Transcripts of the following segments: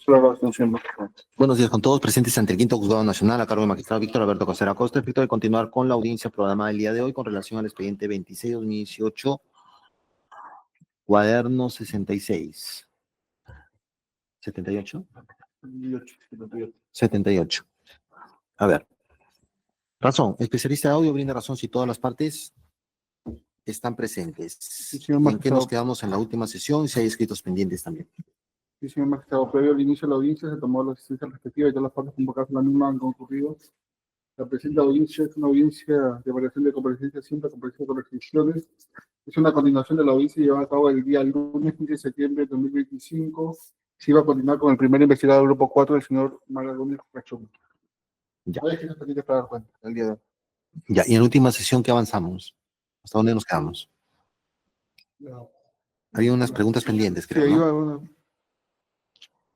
Buenos días con todos. Presentes ante el quinto juzgado nacional a cargo del magistrado Víctor Alberto Cosera Acosta, efecto de continuar con la audiencia programada el día de hoy con relación al expediente 26-2018, cuaderno 66. ¿78? 78. A ver. Razón. Especialista de audio brinda razón si todas las partes están presentes. Sí, señor ¿En qué magistrado. nos quedamos en la última sesión? Si hay escritos pendientes también. Sí, señor magistrado, previo al inicio de la audiencia se tomó la asistencia respectiva y todas las partes convocadas a la misma han concurrido. La presente audiencia es una audiencia de variación de comparecencia simple, comparecencia con restricciones. Es una continuación de la audiencia llevada a cabo el día lunes 15 de septiembre de 2025. Se iba a continuar con el primer investigado del grupo 4, el señor Maragón Cachón. Ya. No hay escritos pendientes para dar cuenta el día de hoy. Ya. Y en la última sesión, ¿qué avanzamos? ¿Hasta dónde nos quedamos? No. Había unas preguntas pendientes, Sí, creo, ahí ¿no? va una.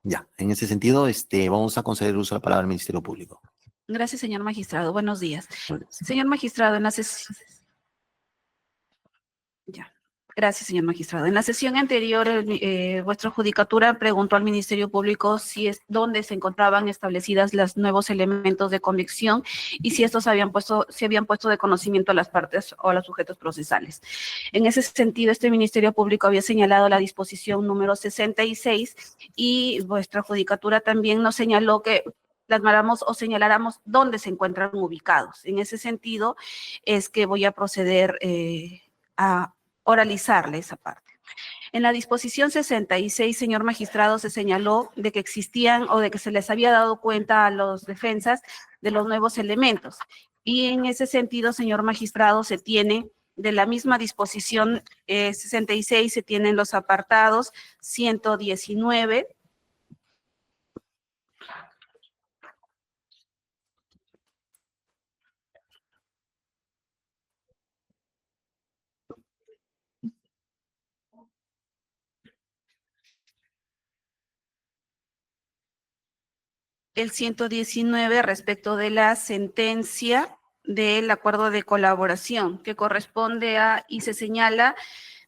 Ya, en ese sentido, vamos a conceder el uso de la palabra al Ministerio Público. Gracias, señor magistrado. Buenos días. Bueno, Señor magistrado, en la sesión... Ya. Gracias, señor magistrado. En la sesión anterior, vuestra judicatura preguntó al Ministerio Público dónde se encontraban establecidas los nuevos elementos de convicción y si estos se habían puesto de conocimiento a las partes o a los sujetos procesales. En ese sentido, este Ministerio Público había señalado la disposición número 66 y vuestra judicatura también nos señaló que plasmáramos o señaláramos dónde se encuentran ubicados. En ese sentido, es que voy a proceder a oralizarle esa parte. En la disposición 66, señor magistrado, se señaló de que existían o de que se les había dado cuenta a los defensas de los nuevos elementos. Y en ese sentido, señor magistrado, se tiene de la misma disposición 66, se tienen los apartados 119, el 119 respecto de la sentencia del acuerdo de colaboración que corresponde a, y se señala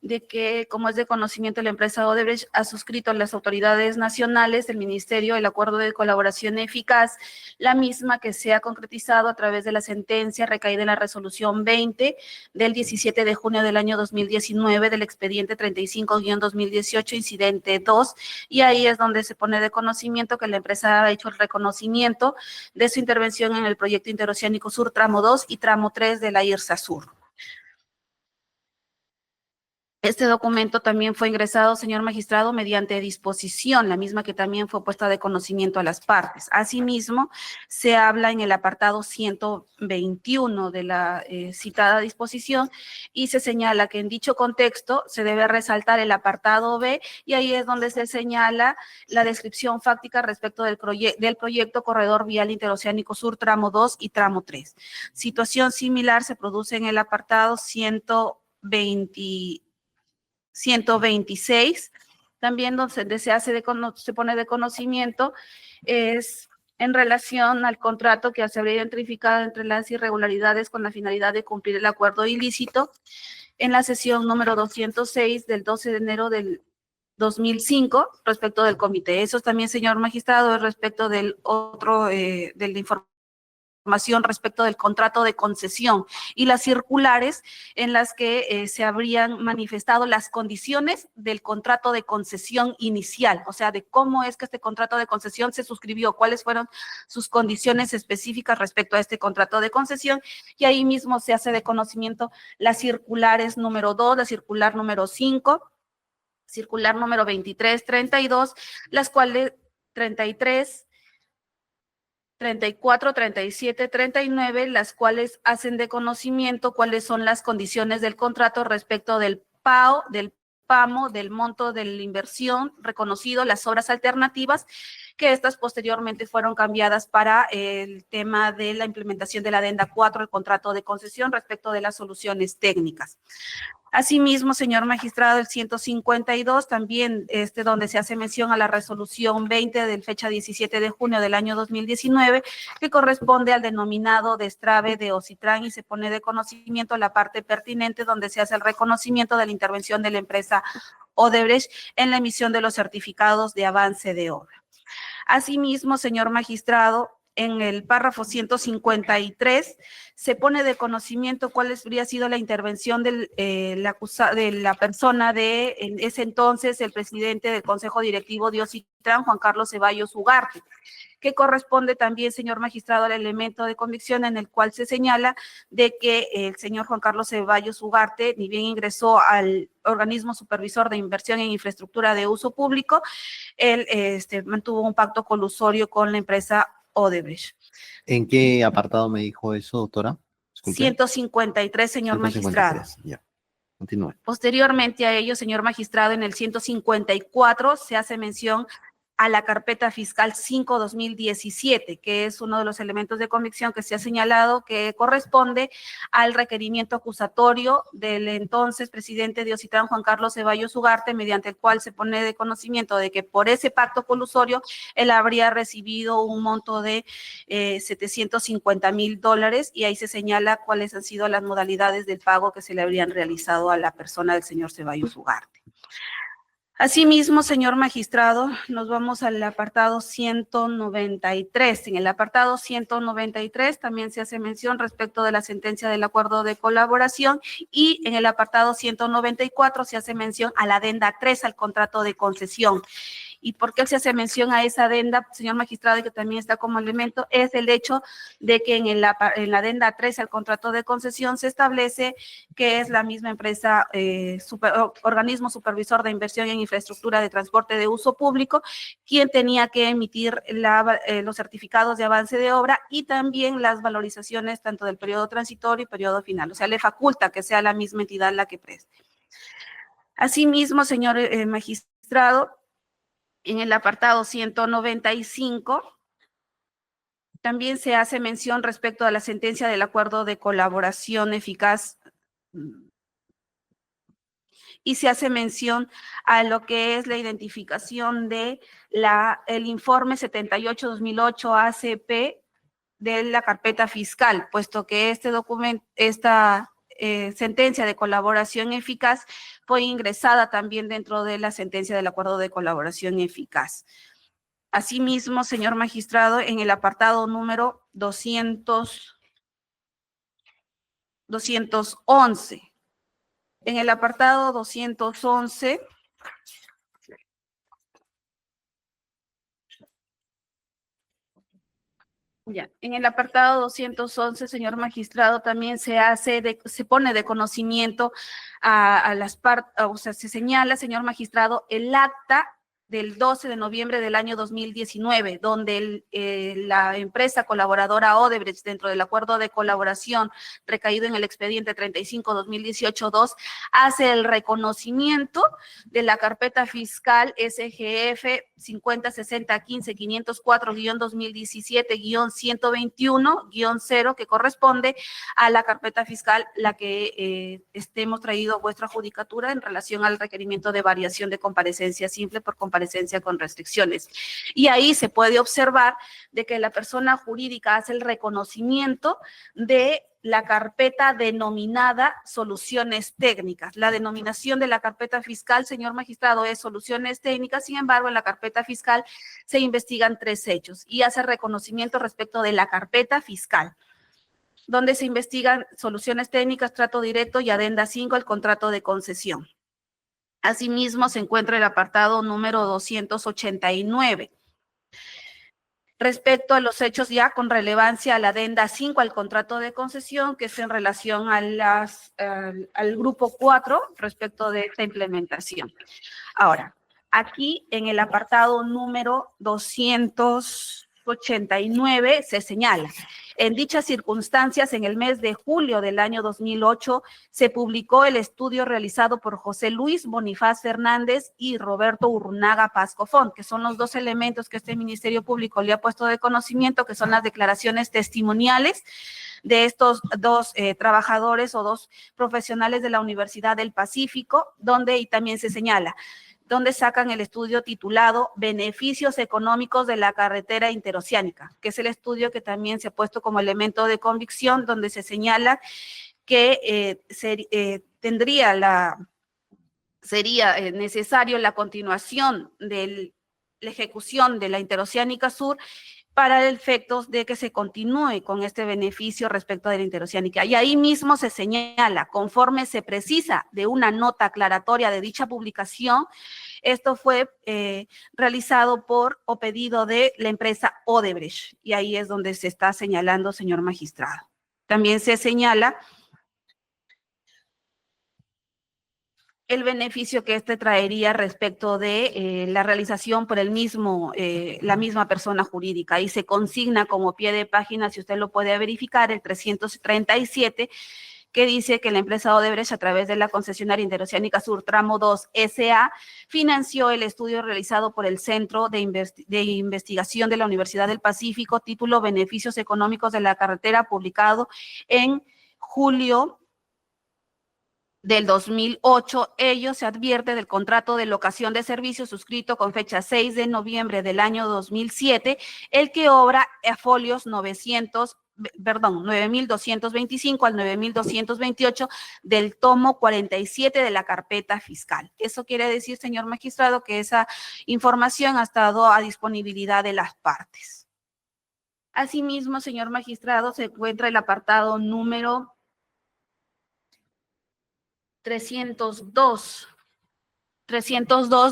de que, como es de conocimiento, la empresa Odebrecht ha suscrito a las autoridades nacionales del Ministerio el acuerdo de colaboración eficaz, la misma que se ha concretizado a través de la sentencia recaída en la resolución 20 del 17 de junio del año 2019 del expediente 35-2018, incidente 2, y ahí es donde se pone de conocimiento que la empresa ha hecho el reconocimiento de su intervención en el proyecto interoceánico Sur tramo 2 y tramo 3 de la IRSA Sur. Este documento también fue ingresado, señor magistrado, mediante disposición, la misma que también fue puesta de conocimiento a las partes. Asimismo, se habla en el apartado 121 de la citada disposición y se señala que en dicho contexto se debe resaltar el apartado B y ahí es donde se señala la descripción fáctica respecto del proyecto Corredor Vial Interoceánico Sur tramo 2 y tramo 3. Situación similar se produce en el apartado 126, también donde se pone de conocimiento, es en relación al contrato que se habría identificado entre las irregularidades con la finalidad de cumplir el acuerdo ilícito en la sesión número 206 del 12 de enero del 2005 respecto del comité. Eso también, señor magistrado, es respecto del otro, de la información respecto del contrato de concesión y las circulares en las que se habrían manifestado las condiciones del contrato de concesión inicial, o sea, de cómo es que este contrato de concesión se suscribió, cuáles fueron sus condiciones específicas respecto a este contrato de concesión, y ahí mismo se hace de conocimiento las circulares número 2, la circular número 5, circular número 23, 32, las cuales 33, 34, 37, 39, las cuales hacen de conocimiento cuáles son las condiciones del contrato respecto del PAO, del PAMO, del monto de la inversión reconocido, las obras alternativas, que estas posteriormente fueron cambiadas para el tema de la implementación de la adenda 4, el contrato de concesión respecto de las soluciones técnicas. Asimismo, señor magistrado, el 152 también, donde se hace mención a la resolución 20 del fecha 17 de junio del año 2019, que corresponde al denominado destrave de Ocitrán y se pone de conocimiento la parte pertinente donde se hace el reconocimiento de la intervención de la empresa Odebrecht en la emisión de los certificados de avance de obra. Asimismo, señor magistrado, en el párrafo 153 se pone de conocimiento cuál habría sido la intervención de la persona de en ese entonces el presidente del Consejo Directivo de Ocitran, Juan Carlos Ceballos Ugarte, que corresponde también, señor magistrado, al elemento de convicción en el cual se señala de que el señor Juan Carlos Ceballos Ugarte, ni bien ingresó al organismo supervisor de inversión en infraestructura de uso público, él mantuvo un pacto colusorio con la empresa Odebrecht. ¿En qué apartado me dijo eso, doctora? Disculpe. 153, señor 153, magistrado. ya. Continúe. Posteriormente a ello, señor magistrado, en el 154 se hace mención a la carpeta fiscal 5-2017, que es uno de los elementos de convicción que se ha señalado que corresponde al requerimiento acusatorio del entonces presidente de Ocitran, Juan Carlos Ceballos Ugarte, mediante el cual se pone de conocimiento de que por ese pacto colusorio él habría recibido un monto de $750,000 y ahí se señala cuáles han sido las modalidades del pago que se le habrían realizado a la persona del señor Ceballos Ugarte. Asimismo, señor magistrado, nos vamos al apartado 193. En el apartado 193 también se hace mención respecto de la sentencia del acuerdo de colaboración y en el apartado 194 se hace mención a la adenda 3 al contrato de concesión. ¿Y por qué se hace mención a esa adenda, señor magistrado, y que también está como elemento? Es el hecho de que en la adenda 3 al contrato de concesión se establece que es la misma empresa, organismo supervisor de inversión en infraestructura de transporte de uso público, quien tenía que emitir los certificados de avance de obra y también las valorizaciones tanto del periodo transitorio y periodo final. O sea, le faculta que sea la misma entidad la que preste. Asimismo, señor magistrado, en el apartado 195, también se hace mención respecto a la sentencia del acuerdo de colaboración eficaz y se hace mención a lo que es la identificación de el informe 78-2008 ACP de la carpeta fiscal, puesto que esta sentencia de colaboración eficaz fue ingresada también dentro de la sentencia del acuerdo de colaboración eficaz. Asimismo, señor magistrado, en el apartado número 211. En el apartado 211, en el apartado 211, señor magistrado, también se pone de conocimiento a las partes, o sea, se señala, señor magistrado, el acta del 12 de noviembre del año 2019, donde la empresa colaboradora Odebrecht, dentro del acuerdo de colaboración recaído en el expediente 35-2018-2, hace el reconocimiento de la carpeta fiscal SGF 5060-15-504-2017-121-0, que corresponde a la carpeta fiscal la que hemos traído a vuestra judicatura en relación al requerimiento de variación de comparecencia simple por comparecencia con restricciones. Y ahí se puede observar de que la persona jurídica hace el reconocimiento de la carpeta denominada soluciones técnicas. La denominación de la carpeta fiscal, señor magistrado, es soluciones técnicas. Sin embargo, en la carpeta fiscal se investigan 3 hechos y hace reconocimiento respecto de la carpeta fiscal, donde se investigan soluciones técnicas, trato directo y adenda 5 al contrato de concesión. Asimismo, se encuentra el apartado número 289. Respecto a los hechos ya con relevancia a la adenda 5 al contrato de concesión, que es en relación a al grupo 4 respecto de esta implementación. Ahora, aquí en el apartado número 289 se señala: en dichas circunstancias, en el mes de julio del año 2008, se publicó el estudio realizado por José Luis Bonifaz Fernández y Roberto Urrunaga Pascofón, que son los 2 elementos que este Ministerio Público le ha puesto de conocimiento, que son las declaraciones testimoniales de estos 2 trabajadores o 2 profesionales de la Universidad del Pacífico, y también se señala donde sacan el estudio titulado Beneficios económicos de la carretera interoceánica, que es el estudio que también se ha puesto como elemento de convicción, donde se señala que tendría sería necesario la continuación de la ejecución de la Interoceánica Sur para el efecto de que se continúe con este beneficio respecto de la Interoceánica. Y ahí mismo se señala, conforme se precisa de una nota aclaratoria de dicha publicación, esto fue realizado por o pedido de la empresa Odebrecht, y ahí es donde se está señalando, señor magistrado. También se señala el beneficio que este traería respecto de la realización por el mismo, la misma persona jurídica. Y se consigna como pie de página, si usted lo puede verificar, el 337, que dice que la empresa Odebrecht, a través de la concesionaria Interoceánica Sur Tramo 2 S.A., financió el estudio realizado por el Centro de Investigación de la Universidad del Pacífico, título Beneficios Económicos de la Carretera, publicado en julio del 2008, ello se advierte del contrato de locación de servicios suscrito con fecha 6 de noviembre del año 2007, el que obra a folios 9.225 al 9.228 del tomo 47 de la carpeta fiscal. Eso quiere decir, señor magistrado, que esa información ha estado a disponibilidad de las partes. Asimismo, señor magistrado, se encuentra el apartado número 302,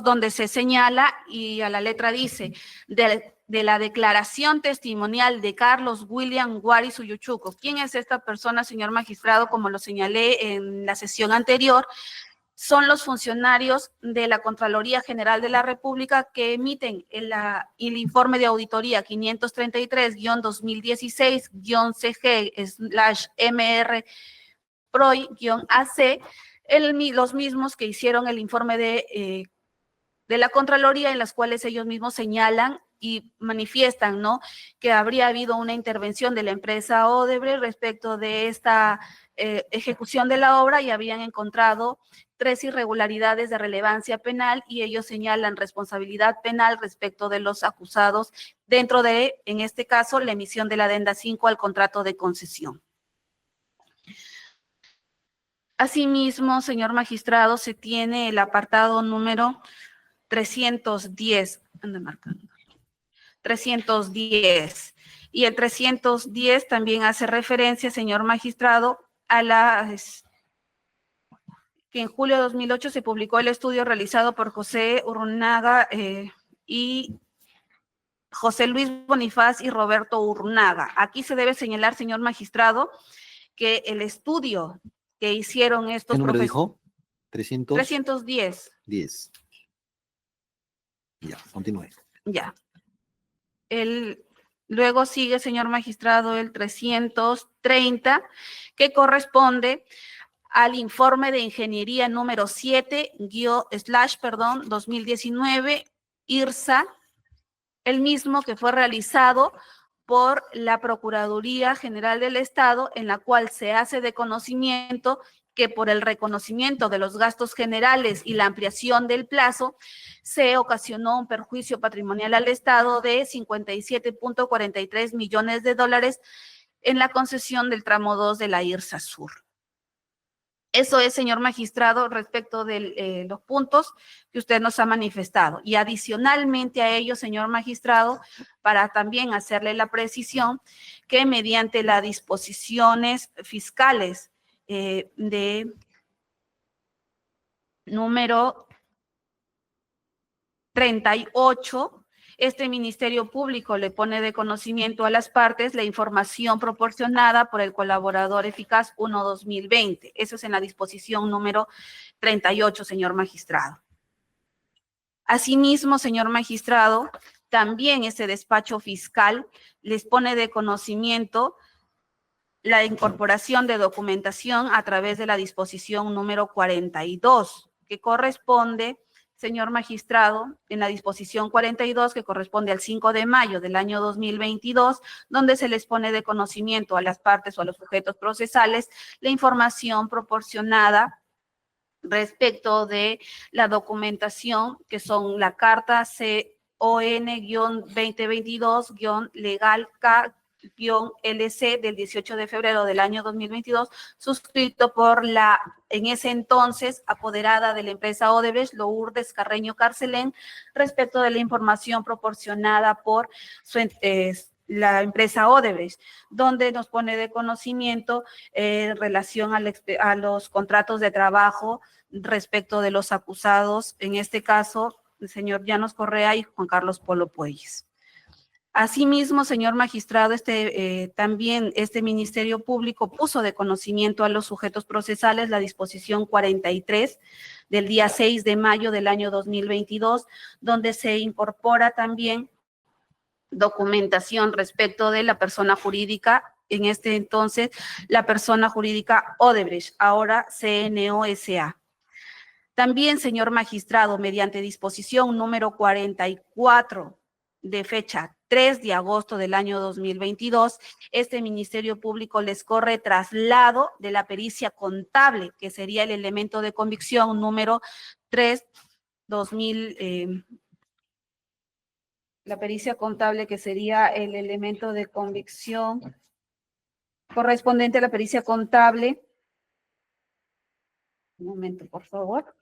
donde se señala y a la letra dice de la declaración testimonial de Carlos William Guaris Uyuchuco. ¿Quién es esta persona, señor magistrado? Como lo señalé en la sesión anterior, son los funcionarios de la Contraloría General de la República que emiten el informe de auditoría 533-2016-CG/MR PROI-AC, los mismos que hicieron el informe de la Contraloría, en las cuales ellos mismos señalan y manifiestan, ¿no?, que habría habido una intervención de la empresa Odebrecht respecto de esta ejecución de la obra y habían encontrado 3 irregularidades de relevancia penal y ellos señalan responsabilidad penal respecto de los acusados dentro de, en este caso, la emisión de la adenda 5 al contrato de concesión. Asimismo, señor magistrado, se tiene el apartado número 310, anda marcando, 310, y el 310 también hace referencia, señor magistrado, a que en julio de 2008 se publicó el estudio realizado por José Urrunaga y José Luis Bonifaz y Roberto Urrunaga. Aquí se debe señalar, señor magistrado, que el estudio que hicieron estos ¿Qué número dijo? 310. 10. Ya, continúe. Ya. Luego sigue, señor magistrado, el 330, que corresponde al informe de ingeniería número 7/2019, IRSA, el mismo que fue realizado por la Procuraduría General del Estado, en la cual se hace de conocimiento que por el reconocimiento de los gastos generales y la ampliación del plazo, se ocasionó un perjuicio patrimonial al Estado de 57.43 millones de dólares en la concesión del tramo 2 de la IRSA Sur. Eso es, señor magistrado, respecto de los puntos que usted nos ha manifestado. Y adicionalmente a ello, señor magistrado, para también hacerle la precisión que mediante las disposiciones fiscales de número 38, este Ministerio Público le pone de conocimiento a las partes la información proporcionada por el colaborador eficaz 1/2020. Eso es en la disposición número 38, señor magistrado. Asimismo, señor magistrado, también ese despacho fiscal les pone de conocimiento la incorporación de documentación a través de la disposición número 42, que corresponde, señor magistrado, en la disposición 42, que corresponde al 5 de mayo del año 2022, donde se les pone de conocimiento a las partes o a los sujetos procesales la información proporcionada respecto de la documentación, que son la carta CON-2022-legal K LC del 18 de febrero del año 2022, suscrito por la, en ese entonces, apoderada de la empresa Odebrecht, Lourdes Carreño Carcelén, respecto de la información proporcionada por la empresa Odebrecht, donde nos pone de conocimiento en relación a los contratos de trabajo respecto de los acusados, en este caso, el señor Llanos Correa y Juan Carlos Polo Puelles. Asimismo, señor magistrado, también este Ministerio Público puso de conocimiento a los sujetos procesales la disposición 43 del día 6 de mayo del año 2022, donde se incorpora también documentación respecto de la persona jurídica, en este entonces la persona jurídica Odebrecht, ahora CNO S.A. También, señor magistrado, mediante disposición número 44 de fecha 3 de agosto del año 2022, este Ministerio Público les corre traslado de la pericia contable, que sería el elemento de convicción número 3, la pericia contable, que sería el elemento de convicción correspondiente a la pericia contable. Un momento, por favor.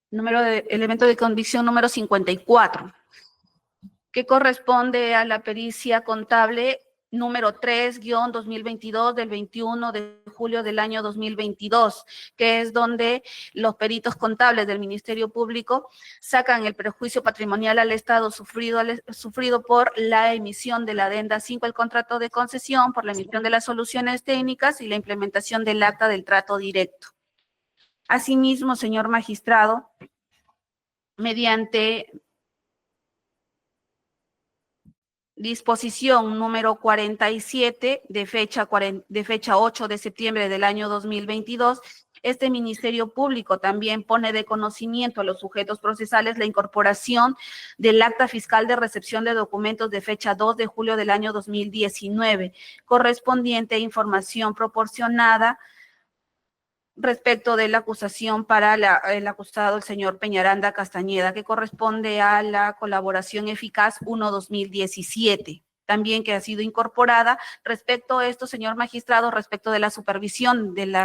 Elemento de convicción número 54, que corresponde a la pericia contable número 3-2022 del 21 de julio del año 2022, que es donde los peritos contables del Ministerio Público sacan el perjuicio patrimonial al Estado sufrido por la emisión de la adenda 5 al contrato de concesión, por la emisión de las soluciones técnicas y la implementación del acta del trato directo. Asimismo, señor magistrado, mediante disposición número 47 de fecha 8 de septiembre del año 2022, este Ministerio Público también pone de conocimiento a los sujetos procesales la incorporación del acta fiscal de recepción de documentos de fecha 2 de julio del año 2019, correspondiente a información proporcionada respecto de la acusación para el acusado, el señor Peñaranda Castañeda, que corresponde a la colaboración eficaz 1-2017, también que ha sido incorporada. Respecto a esto, señor magistrado, respecto de la supervisión del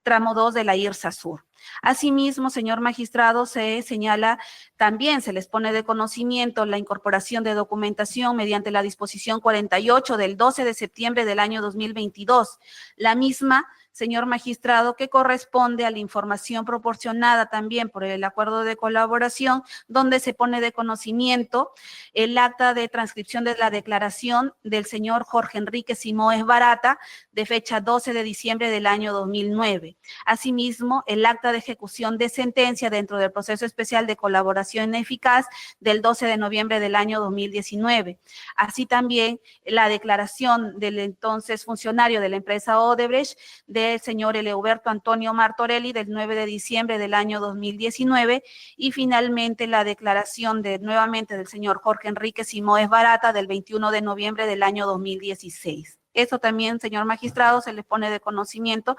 tramo 2 de la IRSA Sur. Asimismo, señor magistrado, se señala, también se les pone de conocimiento la incorporación de documentación mediante la disposición 48 del 12 de septiembre del año 2022. La misma, señor magistrado, que corresponde a la información proporcionada también por el acuerdo de colaboración, donde se pone de conocimiento el acta de transcripción de la declaración del señor Jorge Enrique Simoes Barata, de fecha 12 de diciembre del año 2009. Asimismo, el acta de ejecución de sentencia dentro del proceso especial de colaboración eficaz del 12 de noviembre del año 2019. Así también la declaración del entonces funcionario de la empresa Odebrecht, del señor Eleuberto Antonio Martorelli, del 9 de diciembre del año 2019, y finalmente la declaración nuevamente del señor Jorge Enrique Simoes Barata, del 21 de noviembre del año 2016. Eso también, señor magistrado, se les pone de conocimiento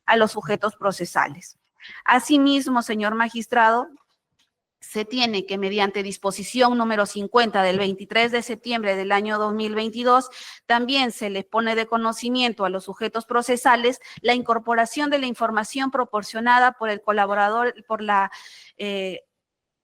a los sujetos procesales. Asimismo, señor magistrado, se tiene que mediante disposición número 50 del 23 de septiembre del año 2022, también se les pone de conocimiento a los sujetos procesales la incorporación de la información proporcionada por el colaborador, por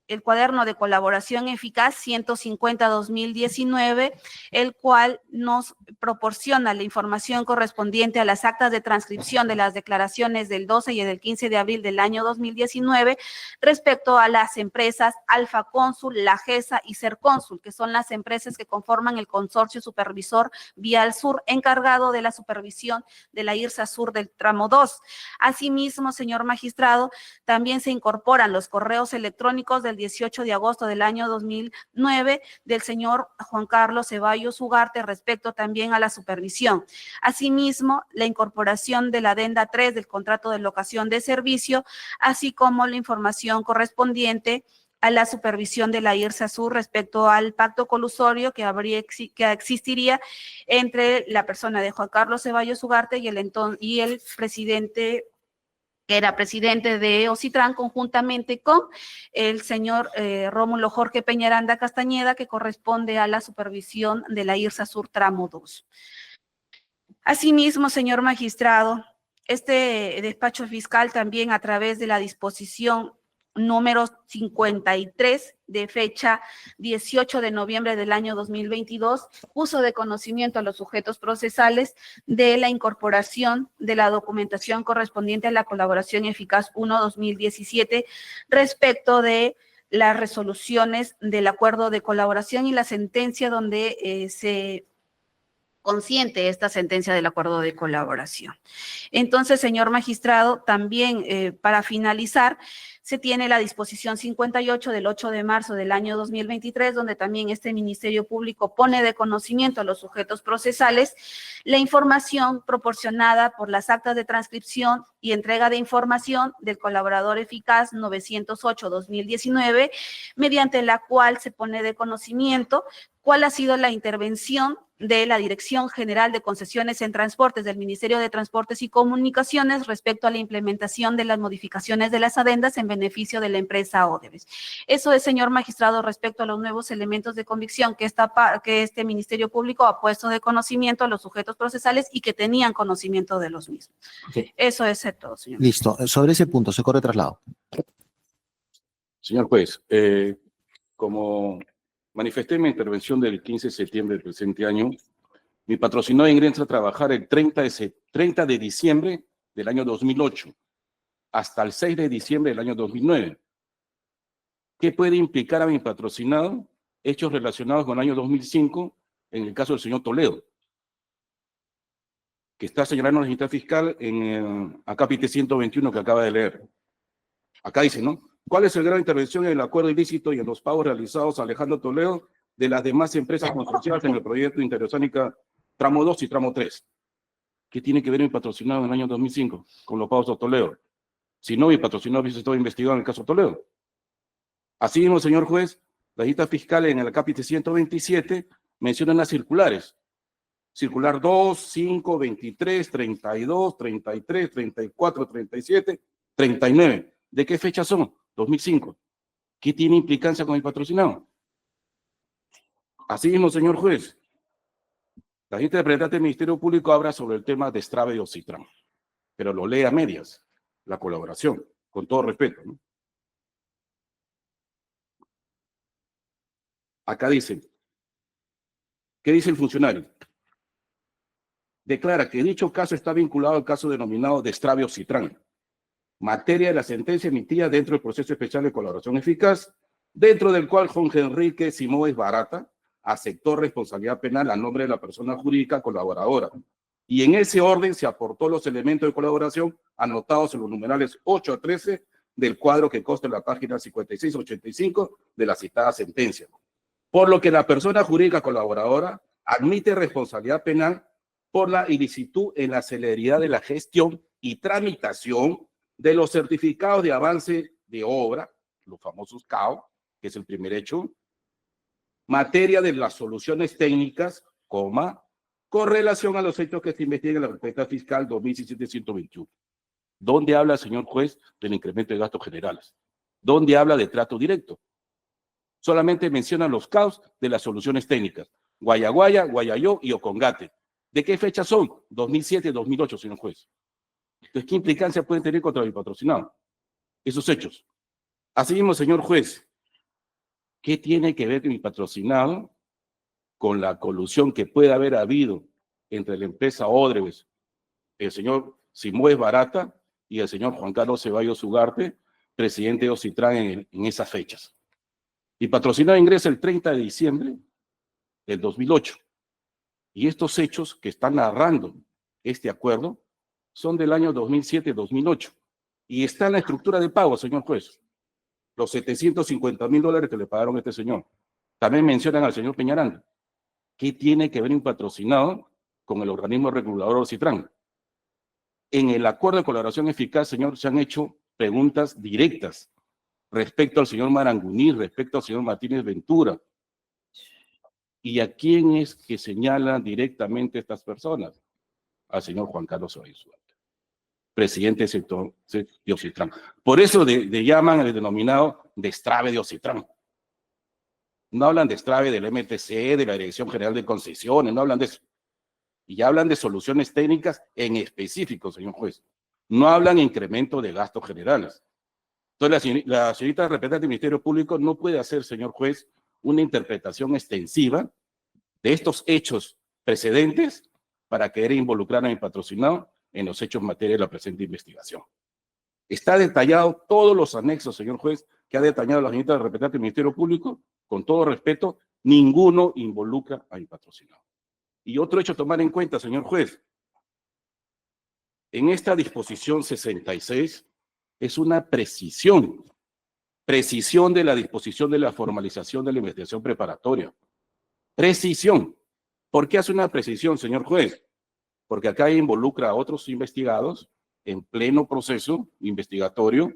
el cuaderno de colaboración eficaz 150-2019, el cual nos proporciona la información correspondiente a las actas de transcripción de las declaraciones del 12 y del 15 de abril del año 2019 respecto a las empresas Alfa Cónsul, La GESA y Sercónsul, que son las empresas que conforman el consorcio supervisor Vial Sur, encargado de la supervisión de la IRSA Sur del tramo 2. Asimismo, señor magistrado, también se incorporan los correos electrónicos del 18 de agosto del año 2009 del señor Juan Carlos Ceballos Ugarte respecto también a la supervisión. Asimismo, la incorporación de la adenda 3 del contrato de locación de servicio, así como la información correspondiente a la supervisión de la IRSA Sur respecto al pacto colusorio que existiría entre la persona de Juan Carlos Ceballos Ugarte y el presidente, que era presidente de Ocitran, conjuntamente con el señor Rómulo Jorge Peñaranda Castañeda, que corresponde a la supervisión de la IRSA Sur Tramo 2. Asimismo, señor magistrado, este despacho fiscal también, a través de la disposición número 53 de fecha 18 de noviembre del año 2022, puso de conocimiento a los sujetos procesales de la incorporación de la documentación correspondiente a la colaboración eficaz 1-2017 respecto de las resoluciones del acuerdo de colaboración y la sentencia donde se consciente esta sentencia del acuerdo de colaboración. Entonces, señor magistrado, también para finalizar, se tiene la disposición 58 del 8 de marzo del año 2023, donde también este Ministerio Público pone de conocimiento a los sujetos procesales la información proporcionada por las actas de transcripción y entrega de información del colaborador eficaz 908-2019, mediante la cual se pone de conocimiento cuál ha sido la intervención de la Dirección General de Concesiones en Transportes del Ministerio de Transportes y Comunicaciones respecto a la implementación de las modificaciones de las adendas en beneficio de la empresa Odebrecht. Eso es, señor magistrado, respecto a los nuevos elementos de convicción que este Ministerio Público ha puesto de conocimiento a los sujetos procesales y que tenían conocimiento de los mismos. Sí. Eso es todo, señor. Listo. Sobre ese punto, se corre traslado. Señor juez, como manifesté en mi intervención del 15 de septiembre del presente año, mi patrocinado ingresa a trabajar el 30 de diciembre del año 2008 hasta el 6 de diciembre del año 2009. ¿Qué puede implicar a mi patrocinado? Hechos relacionados con el año 2005, en el caso del señor Toledo, que está señalando la registral fiscal en el acápite 121 que acaba de leer. Acá dice, ¿no? ¿Cuál es el grado de intervención en el acuerdo ilícito y en los pagos realizados a Alejandro Toledo de las demás empresas consorciadas en el proyecto Interoceánica Tramo 2 y Tramo 3? ¿Qué tiene que ver mi patrocinado en el año 2005 con los pagos a Toledo? Si no, mi patrocinado hubiese estado investigado en el caso Toledo. Asimismo, señor juez, la lista fiscal en el acápite 127 menciona las circulares. Circular 2, 5, 23, 32, 33, 34, 37, 39. ¿De qué fecha son? 2005. ¿Qué tiene implicancia con el patrocinado? Asimismo, señor juez, la gente representante del Ministerio Público habla sobre el tema de Strave y Ocitran, pero lo lee a medias, la colaboración, con todo respeto, ¿no? Acá dice, ¿qué dice el funcionario? Declara que dicho caso está vinculado al caso denominado de Strave y Ocitran, materia de la sentencia emitida dentro del proceso especial de colaboración eficaz, dentro del cual Jorge Enrique Simoes Barata aceptó responsabilidad penal a nombre de la persona jurídica colaboradora. Y en ese orden se aportó los elementos de colaboración anotados en los numerales 8 a 13 del cuadro que consta en la página 56-85 de la citada sentencia. Por lo que la persona jurídica colaboradora admite responsabilidad penal por la ilicitud en la celeridad de la gestión y tramitación de los certificados de avance de obra, los famosos CAO, que es el primer hecho, materia de las soluciones técnicas, con relación a los hechos que se investigan en la carpeta fiscal 2017-121. ¿Dónde habla, señor juez, del incremento de gastos generales? ¿Dónde habla de trato directo? Solamente menciona los CAOs de las soluciones técnicas, Guayaguaya, Guayayó y Ocongate. ¿De qué fecha son? 2007 y 2008, señor juez. Entonces, ¿qué implicancia pueden tener contra mi patrocinado esos hechos? Asimismo, señor juez, ¿qué tiene que ver mi patrocinado con la colusión que puede haber habido entre la empresa Odebrecht, el señor Simoes Barata y el señor Juan Carlos Ceballos Ugarte, presidente de Ocitran en esas fechas? Mi patrocinado ingresa el 30 de diciembre del 2008. Y estos hechos que están narrando este acuerdo son del año 2007-2008. Y está en la estructura de pago, señor juez. Los $750,000 que le pagaron a este señor. También mencionan al señor Peñaranda. ¿Qué tiene que ver un patrocinado con el organismo regulador Ocitran? En el acuerdo de colaboración eficaz, señor, se han hecho preguntas directas respecto al señor Maranguní, respecto al señor Martínez Ventura. ¿Y a quién es que señalan directamente estas personas? Al señor Juan Carlos Ceballos Huerta, presidente del sector de Ocitrán. Por eso le llaman el denominado destrave de Ocitrán. No hablan de destrave del MTC, de la Dirección General de Concesiones, no hablan de eso. Y ya hablan de soluciones técnicas en específico, señor juez. No hablan de incremento de gastos generales. Entonces, la señorita representante del Ministerio Público no puede hacer, señor juez, una interpretación extensiva de estos hechos precedentes para querer involucrar a mi patrocinado en los hechos en materia de la presente investigación. Está detallado todos los anexos, señor juez, que ha detallado la señorita representante del Ministerio Público. Con todo respeto, ninguno involucra a mi patrocinado. Y otro hecho a tomar en cuenta, señor juez, en esta disposición 66 es una precisión de la disposición de la formalización de la investigación preparatoria. Precisión. ¿Por qué hace una precisión, señor juez? Porque acá involucra a otros investigados en pleno proceso investigatorio,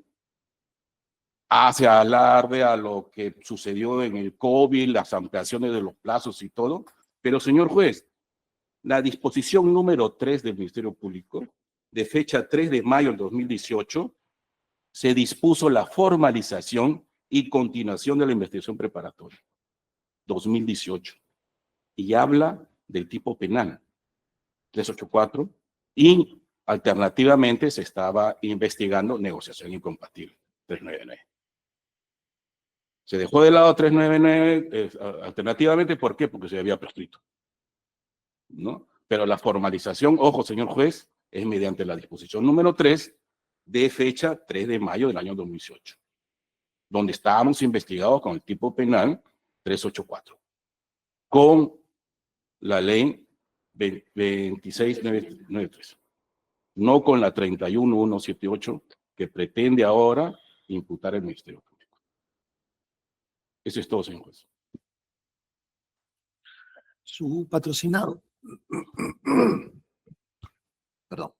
hace alarde a lo que sucedió en el COVID, las ampliaciones de los plazos y todo, pero señor juez, la disposición número 3 del Ministerio Público, de fecha 3 de mayo del 2018, se dispuso la formalización y continuación de la investigación preparatoria, 2018, y habla del tipo penal, 384, y alternativamente se estaba investigando negociación incompatible, 399. Se dejó de lado 399 alternativamente, ¿por qué? Porque se había prescrito, ¿no? Pero la formalización, ojo, señor juez, es mediante la disposición número 3 de fecha 3 de mayo del año 2018, donde estábamos investigados con el tipo penal 384, con la ley 2693, no con la 31178 que pretende ahora imputar el Ministerio Público. Eso es todo, señor juez. Su patrocinado, perdón,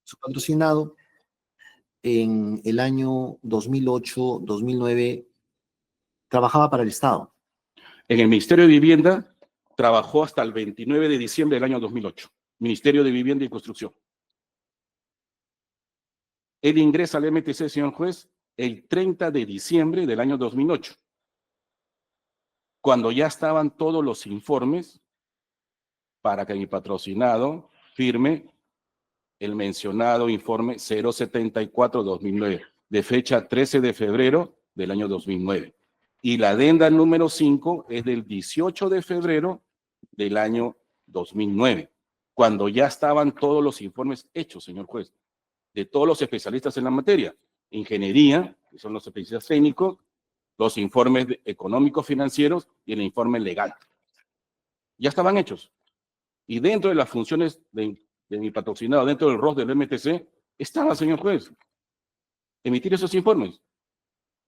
su patrocinado en el año 2008-2009 trabajaba para el Estado. En el Ministerio de Vivienda trabajó hasta el 29 de diciembre del año 2008, Ministerio de Vivienda y Construcción. Él ingresa al MTC, señor juez, el 30 de diciembre del año 2008, cuando ya estaban todos los informes para que mi patrocinado firme el mencionado informe 074-2009, de fecha 13 de febrero del año 2009. Y la adenda número 5 es del 18 de febrero del año 2009, cuando ya estaban todos los informes hechos, señor juez, de todos los especialistas en la materia. Ingeniería, que son los especialistas técnicos, los informes económicos financieros y el informe legal. Ya estaban hechos. Y dentro de las funciones de mi patrocinado, dentro del ROS del MTC, estaba, señor juez, emitir esos informes.